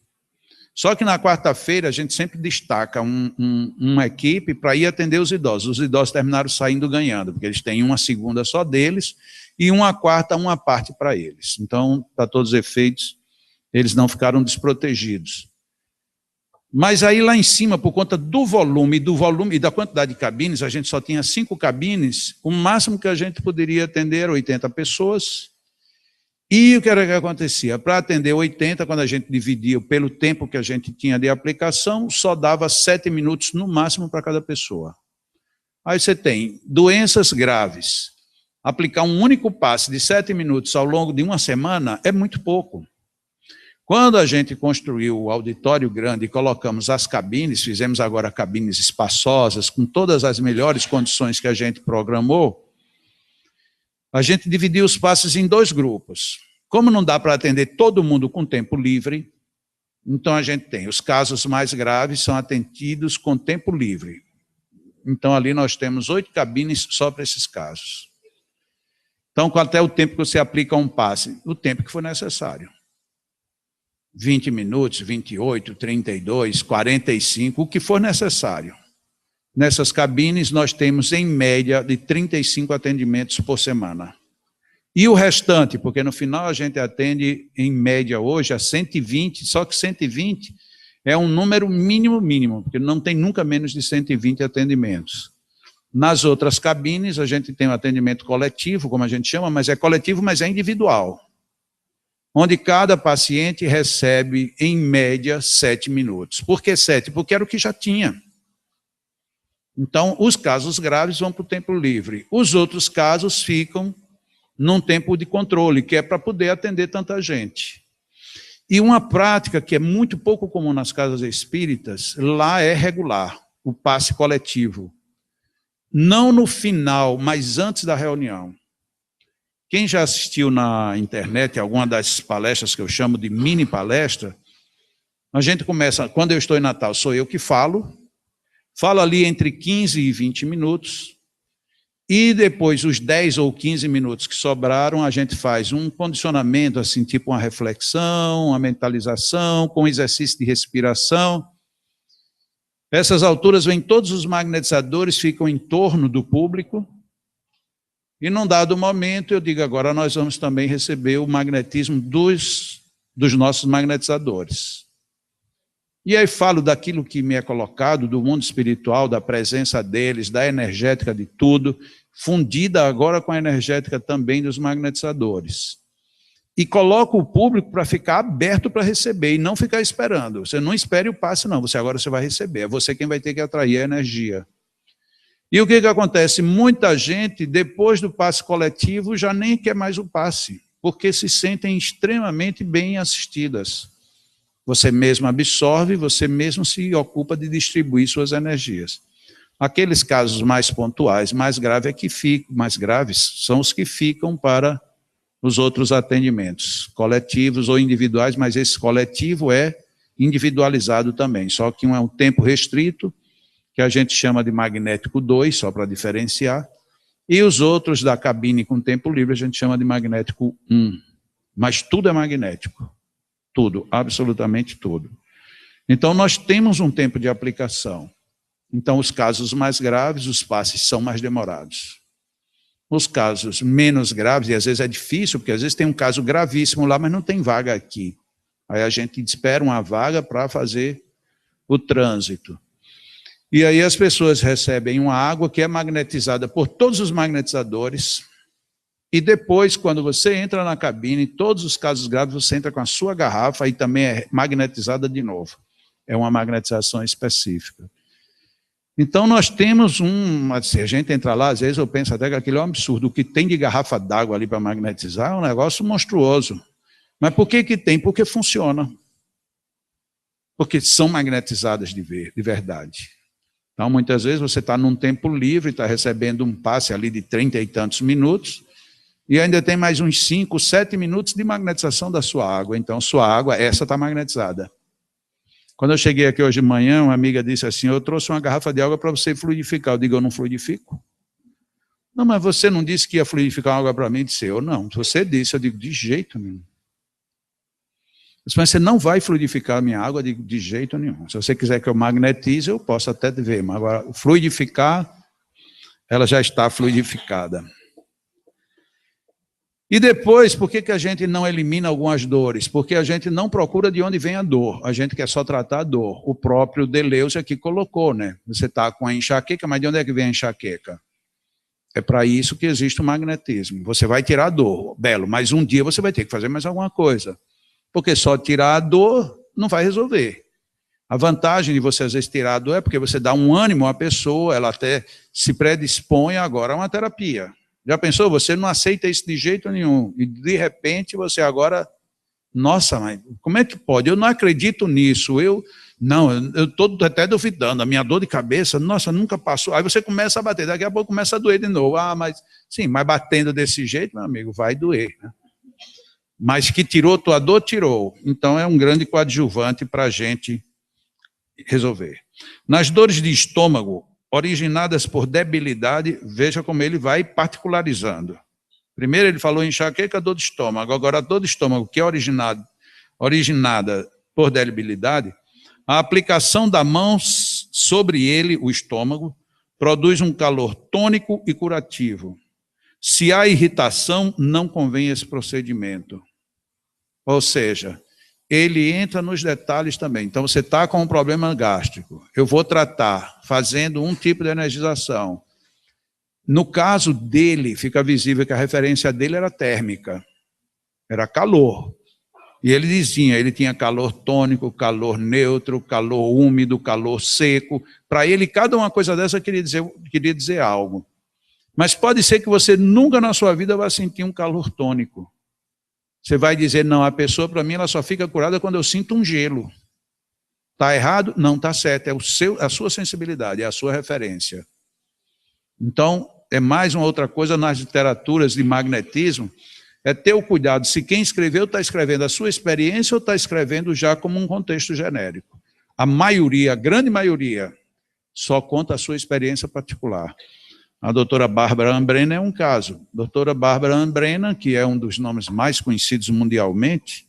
Só que na quarta-feira a gente sempre destaca uma equipe para ir atender os idosos. Os idosos terminaram saindo ganhando, porque eles têm uma segunda só deles e uma quarta, uma parte para eles. Então, para todos os efeitos, eles não ficaram desprotegidos. Mas aí lá em cima, por conta do volume e da quantidade de cabines, a gente só tinha 5 cabines, o máximo que a gente poderia atender era 80 pessoas. E o que era que acontecia? Para atender 80, quando a gente dividia pelo tempo que a gente tinha de aplicação, só dava 7 minutos no máximo para cada pessoa. Aí você tem doenças graves. Aplicar um único passe de 7 minutos ao longo de uma semana é muito pouco. Quando a gente construiu o auditório grande e colocamos as cabines, fizemos agora cabines espaçosas, com todas as melhores condições que a gente programou, a gente dividiu os passes em 2 grupos. Como não dá para atender todo mundo com tempo livre, então a gente tem os casos mais graves são atendidos com tempo livre. Então ali nós temos 8 cabines só para esses casos. Então qual é o tempo que você aplica um passe? O tempo que for necessário. 20 minutos, 28, 32, 45, o que for necessário. Nessas cabines, nós temos, em média, de 35 atendimentos por semana. E o restante, porque no final a gente atende, em média, hoje, a 120, só que 120 é um número mínimo, porque não tem nunca menos de 120 atendimentos. Nas outras cabines, a gente tem um atendimento coletivo, como a gente chama, mas é coletivo, mas é individual. Onde cada paciente recebe, em média, 7 minutos. Por que 7? Porque era o que já tinha. Então, os casos graves vão para o tempo livre. Os outros casos ficam num tempo de controle, que é para poder atender tanta gente. E uma prática que é muito pouco comum nas casas espíritas, lá é regular, o passe coletivo. Não no final, mas antes da reunião. Quem já assistiu na internet alguma das palestras que eu chamo de mini palestra, a gente começa, quando eu estou em Natal, sou eu que falo ali entre 15 e 20 minutos, e depois os 10 ou 15 minutos que sobraram, a gente faz um condicionamento, assim, tipo uma reflexão, uma mentalização, com exercício de respiração. Essas alturas vêm todos os magnetizadores, ficam em torno do público, e num dado momento eu digo, agora nós vamos também receber o magnetismo dos nossos magnetizadores. E aí falo daquilo que me é colocado, do mundo espiritual, da presença deles, da energética de tudo, fundida agora com a energética também dos magnetizadores. E coloco o público para ficar aberto para receber e não ficar esperando. Você não espere o passe, não. Agora você vai receber. É você quem vai ter que atrair a energia. E o que acontece? Muita gente, depois do passe coletivo, já nem quer mais o passe, porque se sentem extremamente bem assistidas. Você mesmo absorve, você mesmo se ocupa de distribuir suas energias. Aqueles casos mais pontuais, mais graves são os que ficam para os outros atendimentos, coletivos ou individuais, mas esse coletivo é individualizado também, só que um é um tempo restrito, que a gente chama de magnético 2, só para diferenciar, e os outros da cabine com tempo livre a gente chama de magnético 1. Mas tudo é magnético. Tudo, absolutamente tudo. Então, nós temos um tempo de aplicação. Então, os casos mais graves, os passes são mais demorados. Os casos menos graves, e às vezes é difícil, porque às vezes tem um caso gravíssimo lá, mas não tem vaga aqui. Aí a gente espera uma vaga para fazer o trânsito. E aí as pessoas recebem uma água que é magnetizada por todos os magnetizadores, e depois, quando você entra na cabine, em todos os casos graves, você entra com a sua garrafa e também é magnetizada de novo. É uma magnetização específica. Então, nós temos se a gente entrar lá, às vezes eu penso até que aquilo é um absurdo. O que tem de garrafa d'água ali para magnetizar é um negócio monstruoso. Mas por que tem? Porque funciona. Porque são magnetizadas de verdade. Então, muitas vezes você está num tempo livre, está recebendo um passe ali de 30 e tantos minutos, e ainda tem mais uns 5, 7 minutos de magnetização da sua água. Então, sua água, essa está magnetizada. Quando eu cheguei aqui hoje de manhã, uma amiga disse assim, eu trouxe uma garrafa de água para você fluidificar. Eu digo, eu não fluidifico. Não, mas você não disse que ia fluidificar uma água para mim? Eu disse, eu não. Você disse, eu digo, de jeito nenhum. Mas você não vai fluidificar a minha água de jeito nenhum. Se você quiser que eu magnetize, eu posso até ver, mas agora fluidificar, ela já está fluidificada. E depois, por que a gente não elimina algumas dores? Porque a gente não procura de onde vem a dor, a gente quer só tratar a dor. O próprio Deleuze aqui colocou, né? Você está com a enxaqueca, mas de onde é que vem a enxaqueca? É para isso que existe o magnetismo. Você vai tirar a dor, belo, mas um dia você vai ter que fazer mais alguma coisa. Porque só tirar a dor não vai resolver. A vantagem de você, às vezes, tirar a dor é porque você dá um ânimo à pessoa, ela até se predispõe agora a uma terapia. Já pensou? Você não aceita isso de jeito nenhum. E, de repente, você agora... Nossa, mas como é que pode? Eu não acredito nisso. Eu estou até duvidando. A minha dor de cabeça, nossa, nunca passou. Aí você começa a bater, daqui a pouco começa a doer de novo. Ah, mas sim, mas batendo desse jeito, meu amigo, vai doer, né? Mas que tirou tua dor, tirou. Então, é um grande coadjuvante para a gente resolver. Nas dores de estômago, originadas por debilidade, veja como ele vai particularizando. Primeiro ele falou enxaqueca, dor de estômago. Agora, a dor de estômago, que é originada por debilidade, a aplicação da mão sobre ele, o estômago, produz um calor tônico e curativo. Se há irritação, não convém esse procedimento. Ou seja, ele entra nos detalhes também. Então, você está com um problema gástrico. Eu vou tratar fazendo um tipo de energização. No caso dele, fica visível que a referência dele era térmica. Era calor. E ele dizia, ele tinha calor tônico, calor neutro, calor úmido, calor seco. Para ele, cada uma coisa dessa queria dizer algo. Mas pode ser que você nunca na sua vida vá sentir um calor tônico. Você vai dizer, não, a pessoa, para mim, ela só fica curada quando eu sinto um gelo. Está errado? Não, está certo. É a sua sensibilidade, é a sua referência. Então, é mais uma outra coisa nas literaturas de magnetismo, é ter o cuidado se quem escreveu está escrevendo a sua experiência ou está escrevendo já como um contexto genérico. A maioria, a grande maioria, só conta a sua experiência particular. A doutora Bárbara Ambrena é um caso. A doutora Bárbara Ambrena, que é um dos nomes mais conhecidos mundialmente,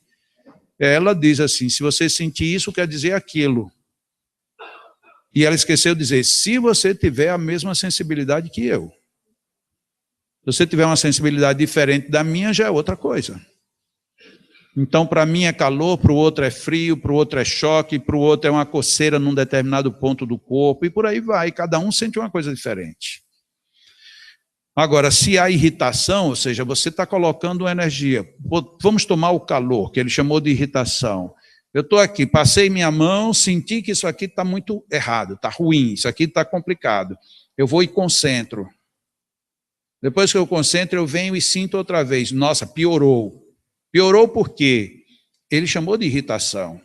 ela diz assim, se você sentir isso, quer dizer aquilo. E ela esqueceu de dizer, se você tiver a mesma sensibilidade que eu. Se você tiver uma sensibilidade diferente da minha, já é outra coisa. Então, para mim é calor, para o outro é frio, para o outro é choque, para o outro é uma coceira num determinado ponto do corpo, e por aí vai. Cada um sente uma coisa diferente. Agora, se há irritação, ou seja, você está colocando uma energia, vamos tomar o calor, que ele chamou de irritação. Eu estou aqui, passei minha mão, senti que isso aqui está muito errado, está ruim, isso aqui está complicado. Eu vou e concentro. Depois que eu concentro, eu venho e sinto outra vez. Nossa, piorou. Piorou por quê? Ele chamou de irritação.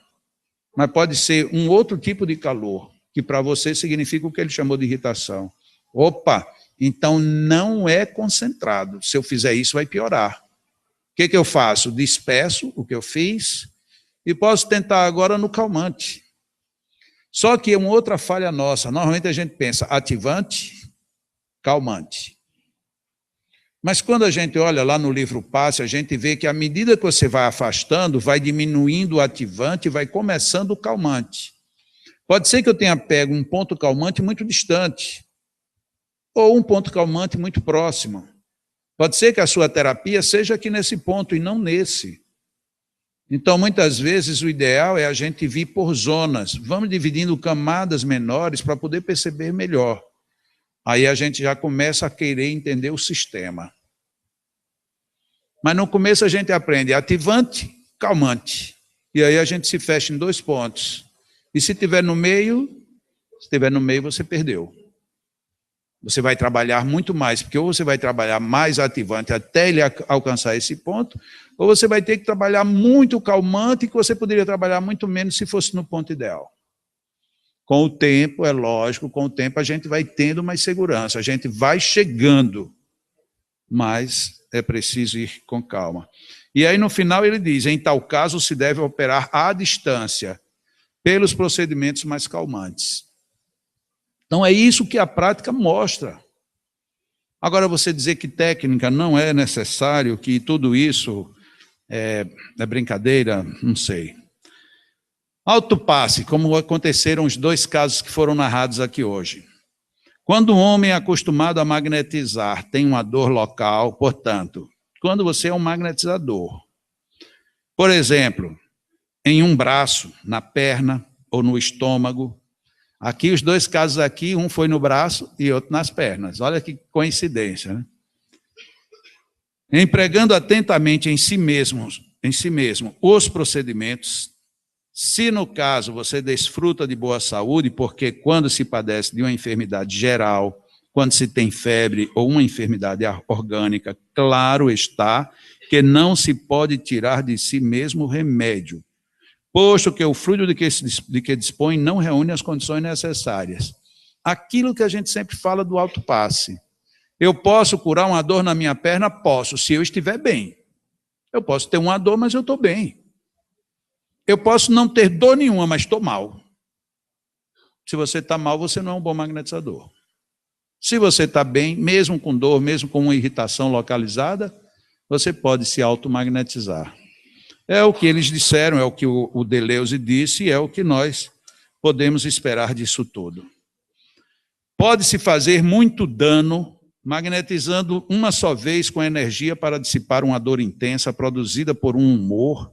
Mas pode ser um outro tipo de calor, que para você significa o que ele chamou de irritação. Opa! Então, não é concentrado. Se eu fizer isso, vai piorar. O que eu faço? Despeço o que eu fiz e posso tentar agora no calmante. Só que é uma outra falha nossa. Normalmente a gente pensa ativante, calmante. Mas quando a gente olha lá no livro Passe, a gente vê que à medida que você vai afastando, vai diminuindo o ativante e vai começando o calmante. Pode ser que eu tenha pego um ponto calmante muito distante, ou um ponto calmante muito próximo. Pode ser que a sua terapia seja aqui nesse ponto e não nesse. Então, muitas vezes, o ideal é a gente vir por zonas. Vamos dividindo camadas menores para poder perceber melhor. Aí a gente já começa a querer entender o sistema. Mas no começo a gente aprende ativante, calmante. E aí a gente se fecha em 2 pontos. E se estiver no meio, você perdeu. Você vai trabalhar muito mais, porque ou você vai trabalhar mais ativante até ele alcançar esse ponto, ou você vai ter que trabalhar muito calmante, que você poderia trabalhar muito menos se fosse no ponto ideal. Com o tempo, é lógico, com o tempo a gente vai tendo mais segurança, a gente vai chegando, mas é preciso ir com calma. E aí no final ele diz, em tal caso se deve operar à distância, pelos procedimentos mais calmantes. Então é isso que a prática mostra. Agora você dizer que técnica não é necessário, que tudo isso é brincadeira, não sei. Autopasse, como aconteceram os 2 casos que foram narrados aqui hoje. Quando um homem é acostumado a magnetizar, tem uma dor local, portanto, quando você é um magnetizador, por exemplo, em um braço, na perna ou no estômago, aqui os 2 casos aqui, um foi no braço e outro nas pernas. Olha que coincidência, né? Empregando atentamente em si mesmo os procedimentos, se no caso você desfruta de boa saúde, porque quando se padece de uma enfermidade geral, quando se tem febre ou uma enfermidade orgânica, claro está que não se pode tirar de si mesmo o remédio, posto que o fluido de que dispõe não reúne as condições necessárias. Aquilo que a gente sempre fala do autopasse. Eu posso curar uma dor na minha perna? Posso, se eu estiver bem. Eu posso ter uma dor, mas eu estou bem. Eu posso não ter dor nenhuma, mas estou mal. Se você está mal, você não é um bom magnetizador. Se você está bem, mesmo com dor, mesmo com uma irritação localizada, você pode se automagnetizar. É o que eles disseram, é o que o Deleuze disse, e é o que nós podemos esperar disso tudo. Pode-se fazer muito dano magnetizando uma só vez com energia para dissipar uma dor intensa produzida por um humor.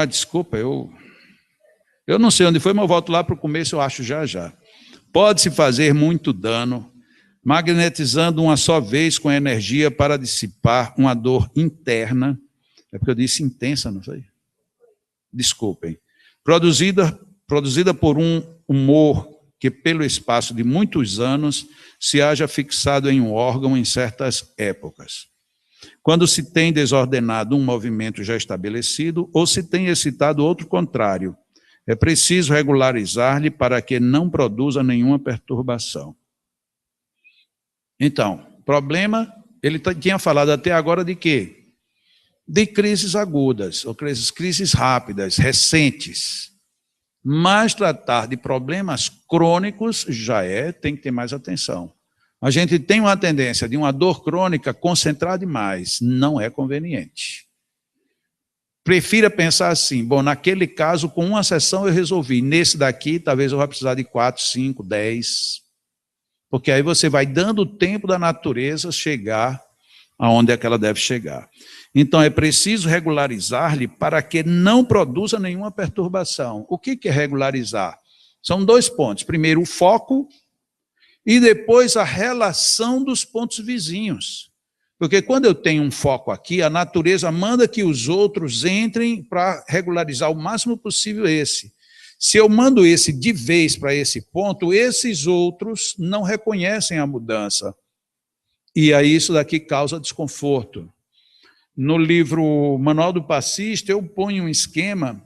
Desculpa, eu não sei onde foi, mas eu volto lá para o começo, eu acho já. Pode-se fazer muito dano magnetizando uma só vez com energia para dissipar uma dor interna, é porque eu disse intensa, não foi? Desculpem. Produzida por um humor que, pelo espaço de muitos anos, se haja fixado em um órgão em certas épocas. Quando se tem desordenado um movimento já estabelecido, ou se tem excitado outro contrário, é preciso regularizar-lhe para que não produza nenhuma perturbação. Então, problema, ele tinha falado até agora de quê? De crises agudas, ou crises rápidas, recentes. Mas tratar de problemas crônicos tem que ter mais atenção. A gente tem uma tendência de uma dor crônica concentrar demais, não é conveniente. Prefira pensar assim, bom, naquele caso, com uma sessão eu resolvi, nesse daqui, talvez eu vá precisar de 4, 5, 10, porque aí você vai dando o tempo da natureza chegar aonde é que ela deve chegar. Então, é preciso regularizar-lhe para que não produza nenhuma perturbação. O que é regularizar? São 2 pontos. Primeiro, o foco e depois a relação dos pontos vizinhos. Porque quando eu tenho um foco aqui, a natureza manda que os outros entrem para regularizar o máximo possível esse. Se eu mando esse de vez para esse ponto, esses outros não reconhecem a mudança. E aí isso daqui causa desconforto. No livro Manual do Passista, eu ponho um esquema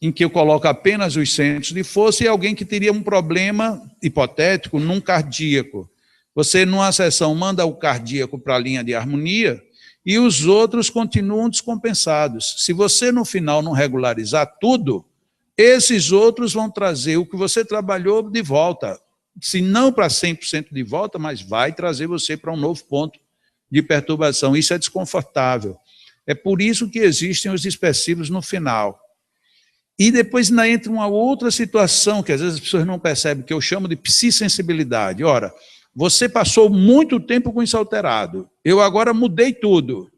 em que eu coloco apenas os centros de força e alguém que teria um problema hipotético num cardíaco. Você, numa sessão, manda o cardíaco para a linha de harmonia e os outros continuam descompensados. Se você, no final, não regularizar tudo, esses outros vão trazer o que você trabalhou de volta. Se não para 100% de volta, mas vai trazer você para um novo ponto de perturbação. Isso é desconfortável. É por isso que existem os dispersivos no final. E depois ainda entra uma outra situação, que às vezes as pessoas não percebem, que eu chamo de psissensibilidade. Ora, você passou muito tempo com isso alterado. Eu agora mudei tudo.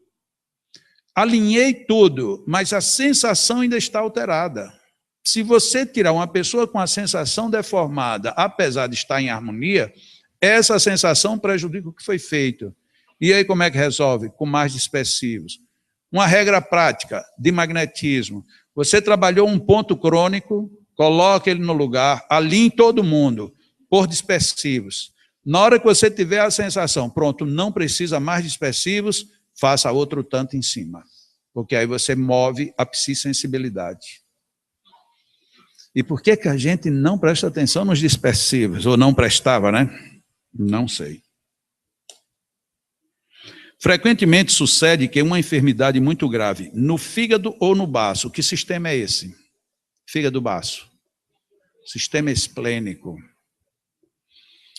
alinhei tudo, mas a sensação ainda está alterada. Se você tirar uma pessoa com a sensação deformada, apesar de estar em harmonia, essa sensação prejudica o que foi feito. E aí como é que resolve? Com mais dispersivos. Uma regra prática de magnetismo. Você trabalhou um ponto crônico, coloque ele no lugar, alinhe todo mundo, por dispersivos. Na hora que você tiver a sensação, pronto, não precisa mais dispersivos, faça outro tanto em cima. Porque aí você move a psissensibilidade. E por que a gente não presta atenção nos dispersivos? Ou não prestava, né? Não sei. Frequentemente sucede que uma enfermidade muito grave, no fígado ou no baço, que sistema é esse? Fígado baço. Sistema esplênico.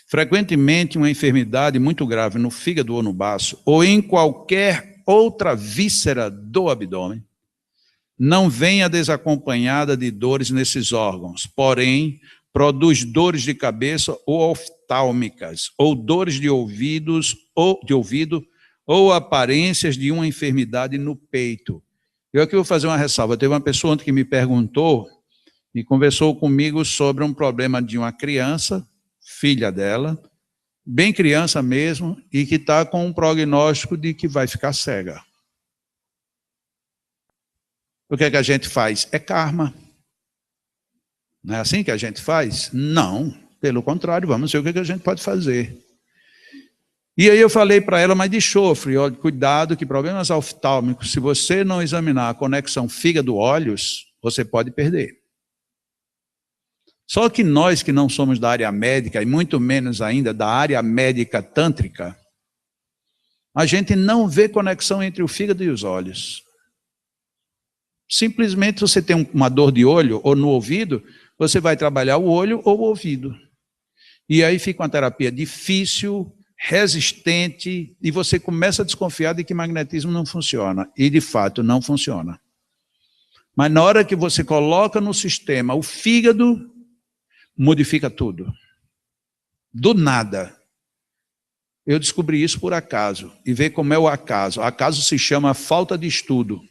Frequentemente uma enfermidade muito grave no fígado ou no baço, ou em qualquer outra víscera do abdômen, não venha desacompanhada de dores nesses órgãos, porém, produz dores de cabeça ou oftálmicas, ou dores de ouvido, ou aparências de uma enfermidade no peito. Eu aqui vou fazer uma ressalva. Teve uma pessoa ontem que me perguntou e conversou comigo sobre um problema de uma criança, filha dela, bem criança mesmo, e que está com um prognóstico de que vai ficar cega. O que é que a gente faz? É karma. Não é assim que a gente faz? Não. Pelo contrário, vamos ver o que a gente pode fazer. E aí eu falei para ela, mas de chofre, olha, cuidado que problemas oftálmicos, se você não examinar a conexão fígado-olhos, você pode perder. Só que nós que não somos da área médica, e muito menos ainda da área médica tântrica, a gente não vê conexão entre o fígado e os olhos. Simplesmente você tem uma dor de olho ou no ouvido, você vai trabalhar o olho ou o ouvido. E aí fica uma terapia difícil, resistente, e você começa a desconfiar de que magnetismo não funciona. E de fato não funciona. Mas na hora que você coloca no sistema o fígado, modifica tudo. Do nada. Eu descobri isso por acaso. E vê como é o acaso. Acaso se chama falta de estudo.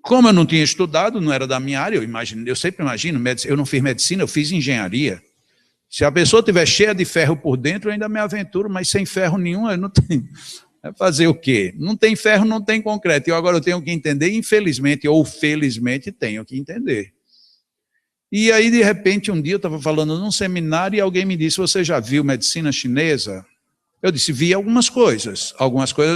Como eu não tinha estudado, não era da minha área, eu sempre imagino, eu não fiz medicina, eu fiz engenharia. Se a pessoa estiver cheia de ferro por dentro, eu ainda me aventuro, mas sem ferro nenhum, eu não tenho. Vai fazer o quê? Não tem ferro, não tem concreto. E agora eu tenho que entender, infelizmente ou felizmente, tenho que entender. E aí, de repente, um dia eu estava falando num seminário e alguém me disse, você já viu medicina chinesa? Eu disse, vi algumas coisas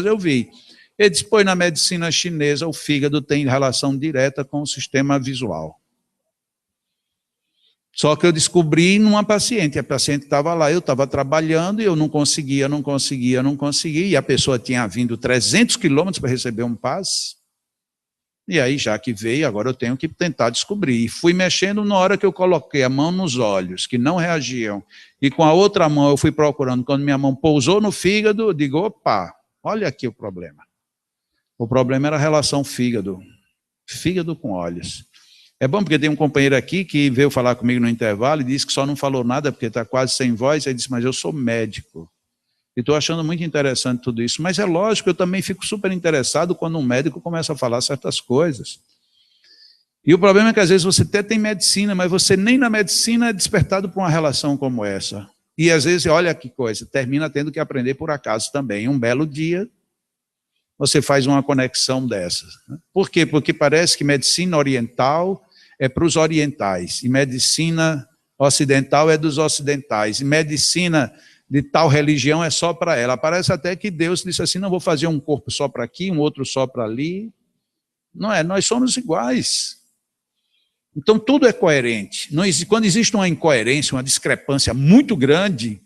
eu vi. Ele disse, pois na medicina chinesa o fígado tem relação direta com o sistema visual. Só que eu descobri numa paciente, a paciente estava lá, eu estava trabalhando e eu não conseguia, e a pessoa tinha vindo 300 quilômetros para receber um passe, e aí já que veio, agora eu tenho que tentar descobrir. E fui mexendo na hora que eu coloquei a mão nos olhos, que não reagiam, e com a outra mão eu fui procurando, quando minha mão pousou no fígado, eu digo, opa, olha aqui o problema. O problema era a relação fígado com olhos. É bom porque tem um companheiro aqui que veio falar comigo no intervalo e disse que só não falou nada porque está quase sem voz. Ele disse, mas eu sou médico. E estou achando muito interessante tudo isso. Mas é lógico, eu também fico super interessado quando um médico começa a falar certas coisas. E o problema é que às vezes você até tem medicina, mas você nem na medicina é despertado por uma relação como essa. E às vezes, olha que coisa, termina tendo que aprender por acaso também. Um belo dia, você faz uma conexão dessas. Por quê? Porque parece que medicina oriental é para os orientais, e medicina ocidental é dos ocidentais, e medicina de tal religião é só para ela. Parece até que Deus disse assim, não vou fazer um corpo só para aqui, um outro só para ali. Não é, nós somos iguais. Então tudo é coerente. Quando existe uma incoerência, uma discrepância muito grande,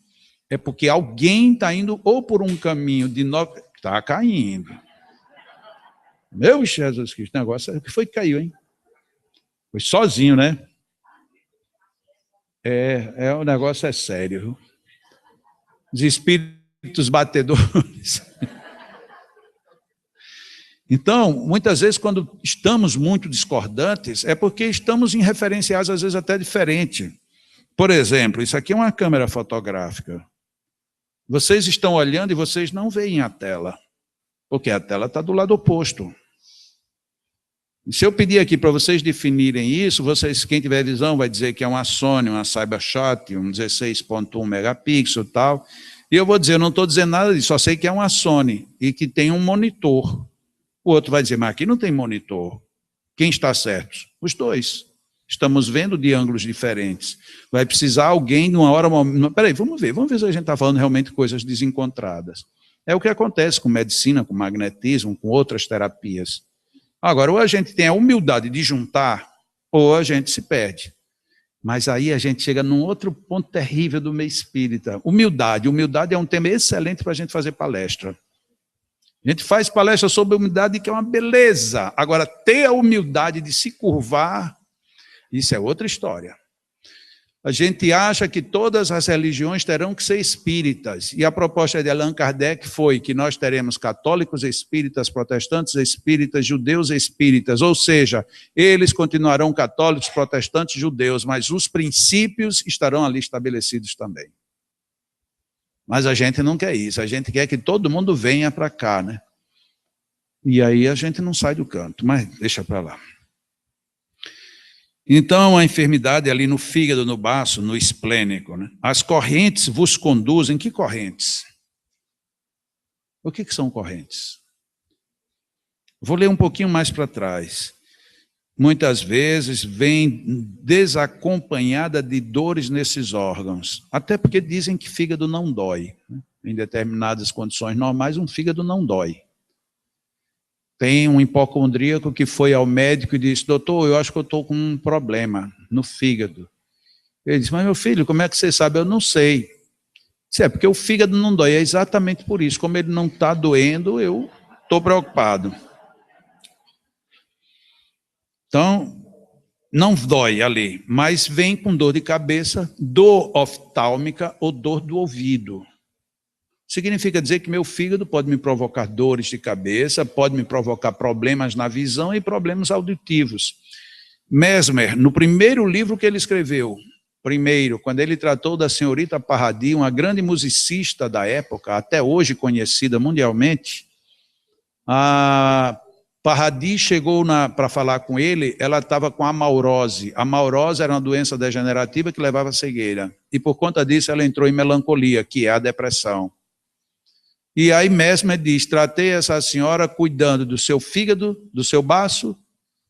é porque alguém está indo ou por um caminho de está caindo. Meu Jesus Cristo, o negócio, o que foi que caiu, hein? Foi sozinho, né? O negócio é sério, viu? Os espíritos batedores. Então, muitas vezes, quando estamos muito discordantes, é porque estamos em referenciais, às vezes, até diferentes. Por exemplo, isso aqui é uma câmera fotográfica. Vocês estão olhando e vocês não veem a tela. Porque a tela está do lado oposto. Se eu pedir aqui para vocês definirem isso, vocês, quem tiver visão, vai dizer que é uma Sony, uma Cybershot, um 16.1 megapixel e tal. E eu vou dizer, eu não estou dizendo nada disso, só sei que é uma Sony e que tem um monitor. O outro vai dizer, mas aqui não tem monitor. Quem está certo? Os dois. Estamos vendo de ângulos diferentes. Vai precisar alguém, numa hora... Peraí, vamos ver se a gente está falando realmente coisas desencontradas. É o que acontece com medicina, com magnetismo, com outras terapias. Agora, ou a gente tem a humildade de juntar, ou a gente se perde. Mas aí a gente chega num outro ponto terrível do meio espírita. Humildade. Humildade é um tema excelente para a gente fazer palestra. A gente faz palestra sobre humildade, que é uma beleza. Agora, ter a humildade de se curvar, isso é outra história. A gente acha que todas as religiões terão que ser espíritas. E a proposta de Allan Kardec foi que nós teremos católicos espíritas, protestantes espíritas, judeus espíritas. Ou seja, eles continuarão católicos, protestantes, judeus, mas os princípios estarão ali estabelecidos também. Mas a gente não quer isso. A gente quer que todo mundo venha para cá, né? E aí a gente não sai do canto. Mas deixa para lá. Então, a enfermidade é ali no fígado, no baço, no esplênico, né? As correntes vos conduzem. Que correntes? O que são correntes? Vou ler um pouquinho mais para trás. Muitas vezes vem desacompanhada de dores nesses órgãos. Até porque dizem que fígado não dói, né? Em determinadas condições normais, um fígado não dói. Tem um hipocondríaco que foi ao médico e disse, doutor, eu acho que eu estou com um problema no fígado. Ele disse, mas meu filho, como é que você sabe? Eu não sei. Disse, é porque o fígado não dói, é exatamente por isso. Como ele não está doendo, eu estou preocupado. Então, não dói ali, mas vem com dor de cabeça, dor oftálmica ou dor do ouvido. Significa dizer que meu fígado pode me provocar dores de cabeça, pode me provocar problemas na visão e problemas auditivos. Mesmer, no primeiro livro que ele escreveu, quando ele tratou da senhorita Paradis, uma grande musicista da época, até hoje conhecida mundialmente, a Paradis chegou para falar com ele, ela estava com amaurose. A amaurose era uma doença degenerativa que levava à cegueira. E por conta disso ela entrou em melancolia, que é a depressão. E aí Mesmer diz, tratei essa senhora cuidando do seu fígado, do seu baço,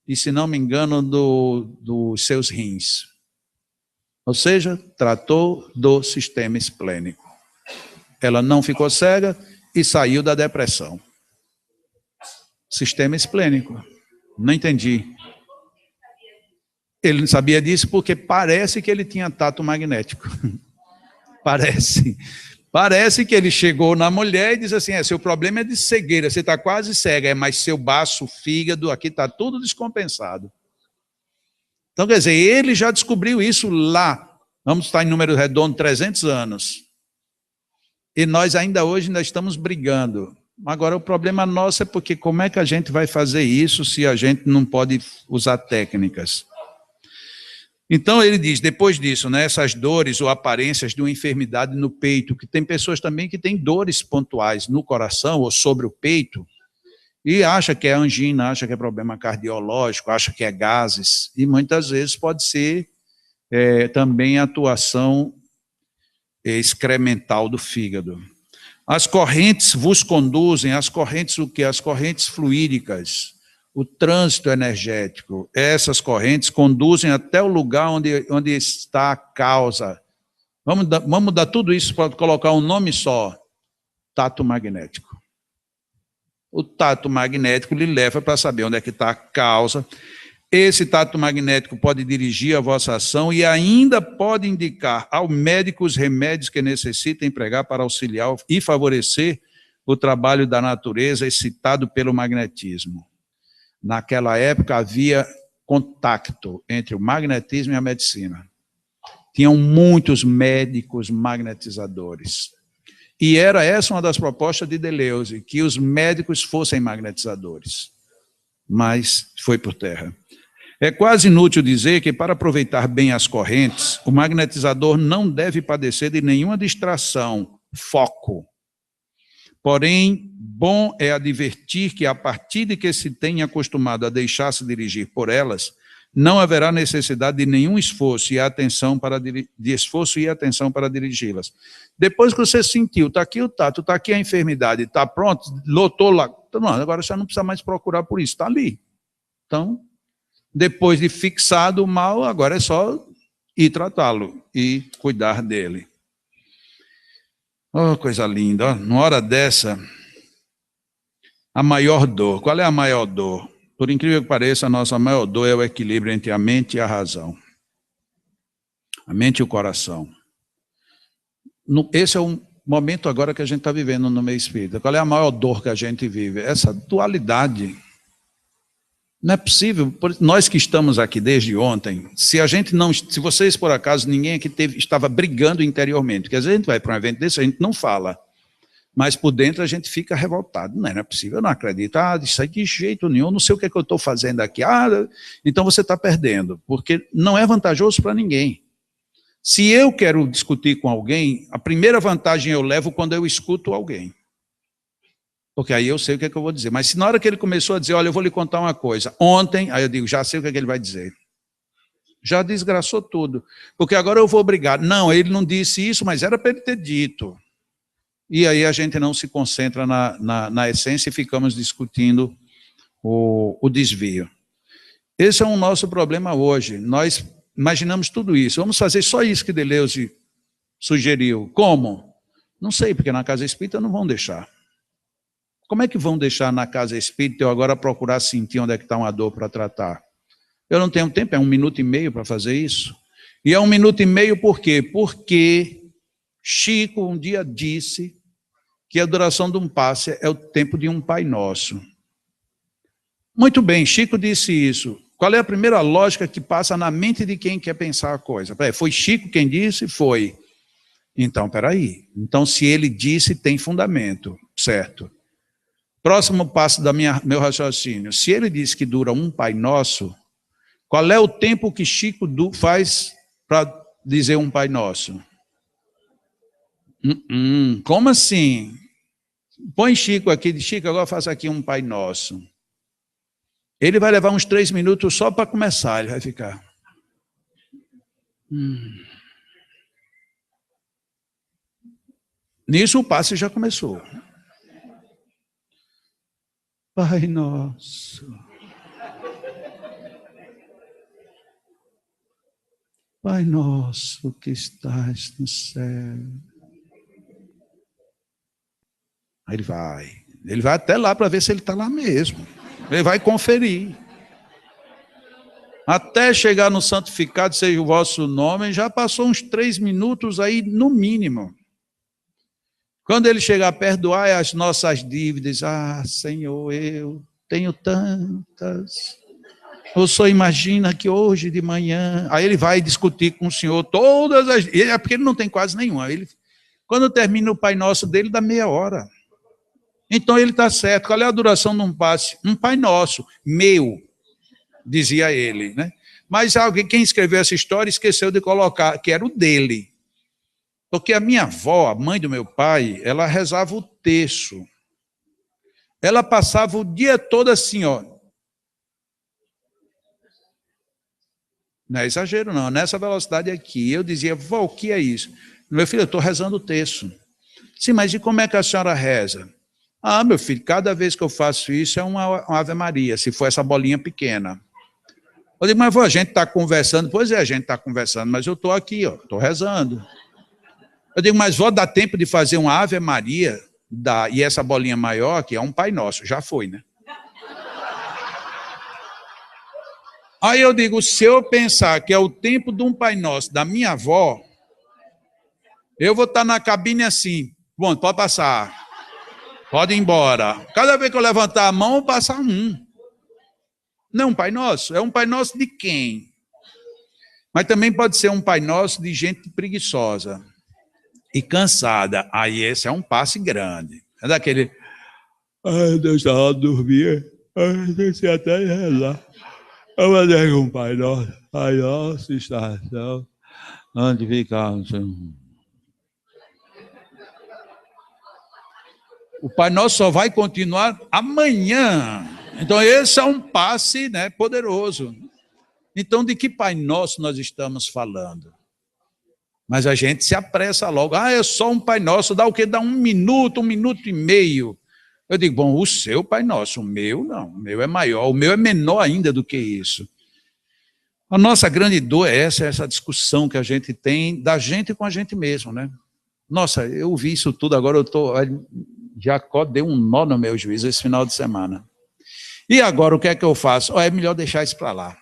e se não me engano, dos seus rins. Ou seja, tratou do sistema esplênico. Ela não ficou cega e saiu da depressão. Sistema esplênico. Não entendi. Ele não sabia disso porque parece que ele tinha tato magnético. Parece que ele chegou na mulher e disse assim, seu problema é de cegueira, você está quase cega, mas seu baço, fígado, aqui está tudo descompensado. Então, quer dizer, ele já descobriu isso lá. Vamos estar em número redondo, 300 anos. E nós ainda estamos brigando. Agora, o problema nosso é porque como é que a gente vai fazer isso se a gente não pode usar técnicas? Então, ele diz, depois disso, né, essas dores ou aparências de uma enfermidade no peito, que tem pessoas também que têm dores pontuais no coração ou sobre o peito, e acha que é angina, acha que é problema cardiológico, acha que é gases, e muitas vezes pode ser também atuação excremental do fígado. As correntes vos conduzem, as correntes o quê? As correntes fluídicas, o trânsito energético, essas correntes conduzem até o lugar onde está a causa. Vamos dar tudo isso para colocar um nome só, tato magnético. O tato magnético lhe leva para saber onde é que está a causa. Esse tato magnético pode dirigir a vossa ação e ainda pode indicar ao médico os remédios que necessita empregar para auxiliar e favorecer o trabalho da natureza excitado pelo magnetismo. Naquela época havia contato entre o magnetismo e a medicina. Tinham muitos médicos magnetizadores. E era essa uma das propostas de Deleuze, que os médicos fossem magnetizadores. Mas foi por terra. É quase inútil dizer que para aproveitar bem as correntes, o magnetizador não deve padecer de nenhuma distração, foco. Porém, bom é advertir que, a partir de que se tenha acostumado a deixar-se dirigir por elas, não haverá necessidade de nenhum esforço e atenção para dirigi-las. Depois que você sentiu, está aqui o tato, está aqui a enfermidade, está pronto, lotou lá, não, agora você não precisa mais procurar por isso, está ali. Então, depois de fixado o mal, agora é só ir tratá-lo e cuidar dele. Oh, coisa linda, numa hora dessa, a maior dor. Qual é a maior dor? Por incrível que pareça, a nossa maior dor é o equilíbrio entre a mente e a razão. A mente e o coração. Esse é um momento agora que a gente está vivendo no meio espírita. Qual é a maior dor que a gente vive? Essa dualidade. Não é possível, nós que estamos aqui desde ontem, se vocês por acaso, ninguém aqui estava brigando interiormente, porque às vezes a gente vai para um evento desse, a gente não fala, mas por dentro a gente fica revoltado, não é possível, eu não acredito, isso aí de jeito nenhum, não sei o que eu estou fazendo aqui, então você está perdendo, porque não é vantajoso para ninguém. Se eu quero discutir com alguém, a primeira vantagem eu levo quando eu escuto alguém. Porque aí eu sei o que é que eu vou dizer. Mas se na hora que ele começou a dizer, olha, eu vou lhe contar uma coisa. Ontem, aí eu digo, já sei o que é que ele vai dizer. Já desgraçou tudo. Porque agora eu vou brigar. Não, ele não disse isso, mas era para ele ter dito. E aí a gente não se concentra na essência e ficamos discutindo o desvio. Esse é o nosso problema hoje. Nós imaginamos tudo isso. Vamos fazer só isso que Deleuze sugeriu. Como? Não sei, porque na casa espírita não vão deixar. Como é que vão deixar na casa espírita eu agora procurar sentir onde é que está uma dor para tratar? Eu não tenho tempo, é 1 minuto e meio para fazer isso. E é 1 minuto e meio por quê? Porque Chico um dia disse que a duração de um passe é o tempo de um Pai Nosso. Muito bem, Chico disse isso. Qual é a primeira lógica que passa na mente de quem quer pensar a coisa? Foi Chico quem disse? Foi. Então, peraí. Então, se ele disse, tem fundamento, certo? Próximo passo do meu raciocínio. Se ele diz que dura um Pai Nosso, qual é o tempo que Chico faz para dizer um Pai Nosso? Como assim? Põe Chico aqui, Chico, agora faça aqui um Pai Nosso. Ele vai levar uns 3 minutos só para começar, ele vai ficar. Nisso o passe já começou. Pai Nosso. Pai Nosso que estás no céu. Aí ele vai até lá para ver se ele está lá mesmo. Ele vai conferir. Até chegar no santificado, seja o vosso nome, já passou uns 3 minutos aí, no mínimo. Quando ele chegar a perdoar as nossas dívidas, Senhor, eu tenho tantas. O senhor imagina que hoje de manhã, aí ele vai discutir com o senhor todas as... É porque ele não tem quase nenhuma. Quando termina o Pai Nosso dele, dá meia hora. Então ele está certo. Qual é a duração de um passe? Um Pai Nosso, meu, dizia ele, né? Mas quem escreveu essa história, esqueceu de colocar, que era o dele. Porque a minha avó, a mãe do meu pai, ela rezava o terço. Ela passava o dia todo assim, ó. Não é exagero, não. Nessa velocidade aqui, eu dizia, vó, o que é isso? Meu filho, eu estou rezando o terço. Sim, mas e como é que a senhora reza? Meu filho, cada vez que eu faço isso é uma Ave Maria, se for essa bolinha pequena. Eu digo, mas vó, a gente está conversando. Pois é, a gente está conversando, mas eu estou aqui, ó, estou rezando. Eu digo, mas vó, dá tempo de fazer uma Ave Maria, e essa bolinha maior, que é um Pai Nosso, já foi, né? Aí eu digo, se eu pensar que é o tempo de um Pai Nosso da minha avó, eu vou estar na cabine assim, bom, pode passar, pode ir embora. Cada vez que eu levantar a mão, eu passar um. Não é um Pai Nosso, é um Pai Nosso de quem? Mas também pode ser um Pai Nosso de gente preguiçosa e cansada. Aí esse é um passe grande. É daquele, Deus estava a dormir, deixa até rezar. Eu vou dizer um Pai Nosso está no céu, santificado. O Pai Nosso só vai continuar amanhã. Então, esse é um passe, né, poderoso. Então, de que Pai Nosso nós estamos falando? Mas a gente se apressa logo. Ah, é só um Pai Nosso, dá o quê? Dá 1 minuto, 1 minuto e meio. Eu digo, bom, o seu Pai Nosso, o meu não, o meu é maior, o meu é menor ainda do que isso. A nossa grande dor é essa discussão que a gente tem da gente com a gente mesmo, né? Nossa, eu vi isso tudo, agora Jacó deu um nó no meu juízo esse final de semana. E agora o que é que eu faço? É melhor deixar isso para lá.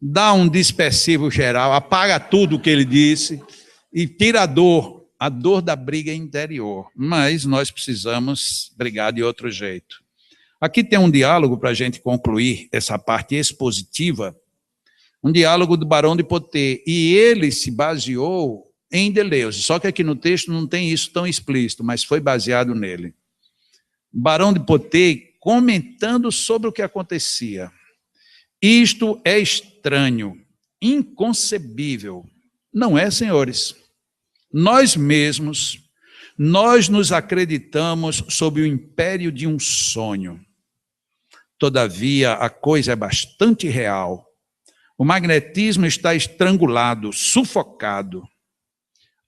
Dá um dispersivo geral, apaga tudo o que ele disse e tira a dor da briga interior. Mas nós precisamos brigar de outro jeito. Aqui tem um diálogo para a gente concluir essa parte expositiva, um diálogo do Barão de Potê, e ele se baseou em Deleuze, só que aqui no texto não tem isso tão explícito, mas foi baseado nele. Barão de Potê comentando sobre o que acontecia. Isto é estranho, inconcebível. Não é, senhores? Nós mesmos, nós nos acreditamos sob o império de um sonho. Todavia, a coisa é bastante real. O magnetismo está estrangulado, sufocado.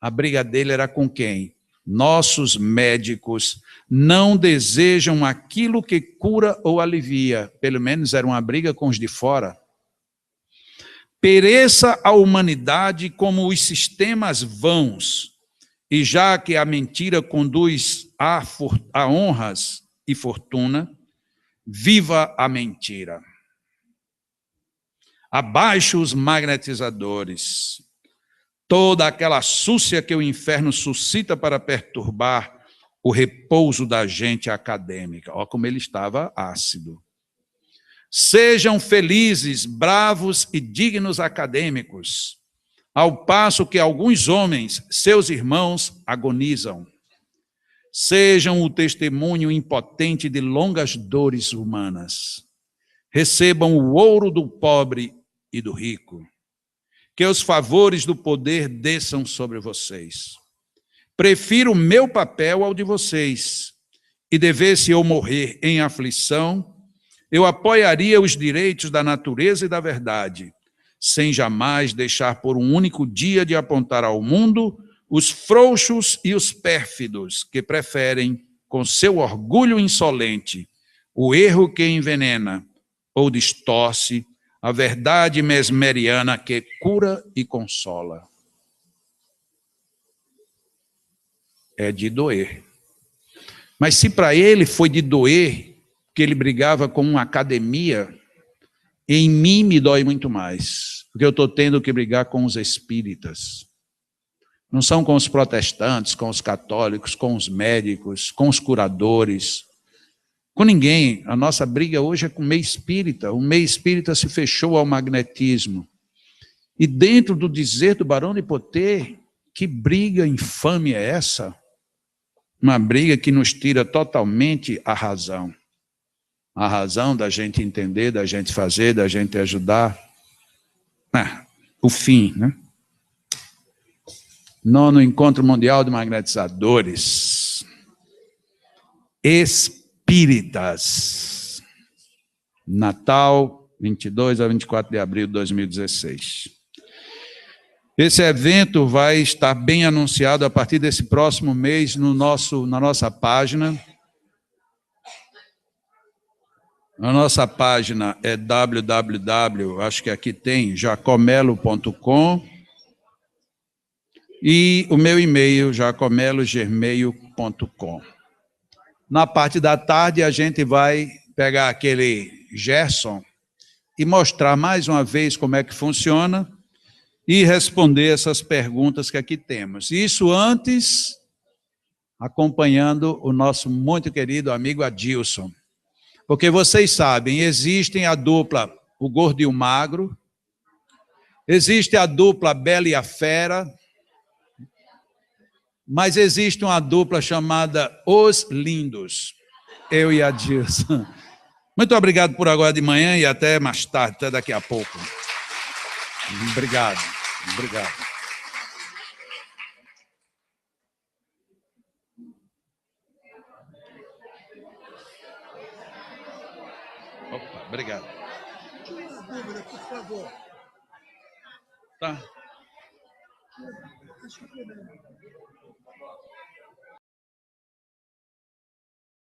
A briga dele era com quem? Nossos médicos não desejam aquilo que cura ou alivia. Pelo menos era uma briga com os de fora. Pereça a humanidade como os sistemas vãos, e já que a mentira conduz a honras e fortuna, viva a mentira. Abaixo os magnetizadores. Toda aquela súcia que o inferno suscita para perturbar o repouso da gente acadêmica. Olha como ele estava ácido. Sejam felizes, bravos e dignos acadêmicos, ao passo que alguns homens, seus irmãos, agonizam. Sejam o testemunho impotente de longas dores humanas. Recebam o ouro do pobre e do rico. Que os favores do poder desçam sobre vocês. Prefiro o meu papel ao de vocês, e devesse eu morrer em aflição, eu apoiaria os direitos da natureza e da verdade, sem jamais deixar por um único dia de apontar ao mundo os frouxos e os pérfidos que preferem, com seu orgulho insolente, o erro que envenena ou distorce a verdade mesmeriana que cura e consola. É de doer. Mas se para ele foi de doer, que ele brigava com uma academia, em mim me dói muito mais, porque eu estou tendo que brigar com os espíritas. Não são com os protestantes, com os católicos, com os médicos, com os curadores, com ninguém. A nossa briga hoje é com o meio espírita. O meio espírita se fechou ao magnetismo. E dentro do dizer do Barão de Potê, que briga infame é essa? Uma briga que nos tira totalmente a razão. A razão da gente entender, da gente fazer, da gente ajudar. O fim, né? 9º Encontro Mundial de Magnetizadores. Espíritas. Natal, 22 a 24 de abril de 2016. Esse evento vai estar bem anunciado a partir desse próximo mês na nossa página. A nossa página é www, acho que aqui tem, jacomelo.com, e o meu e-mail, jacomelogmail.com. Na parte da tarde, a gente vai pegar aquele Gerson e mostrar mais uma vez como é que funciona e responder essas perguntas que aqui temos. Isso antes, acompanhando o nosso muito querido amigo Adilson. Porque vocês sabem, existem a dupla o gordo e o magro, existe a dupla a Bela e a Fera, mas existe uma dupla chamada Os Lindos, eu e Adilson. Muito obrigado por agora de manhã e até mais tarde, até daqui a pouco. Obrigado. Obrigado.
Uma dúvida, por favor.
Tá.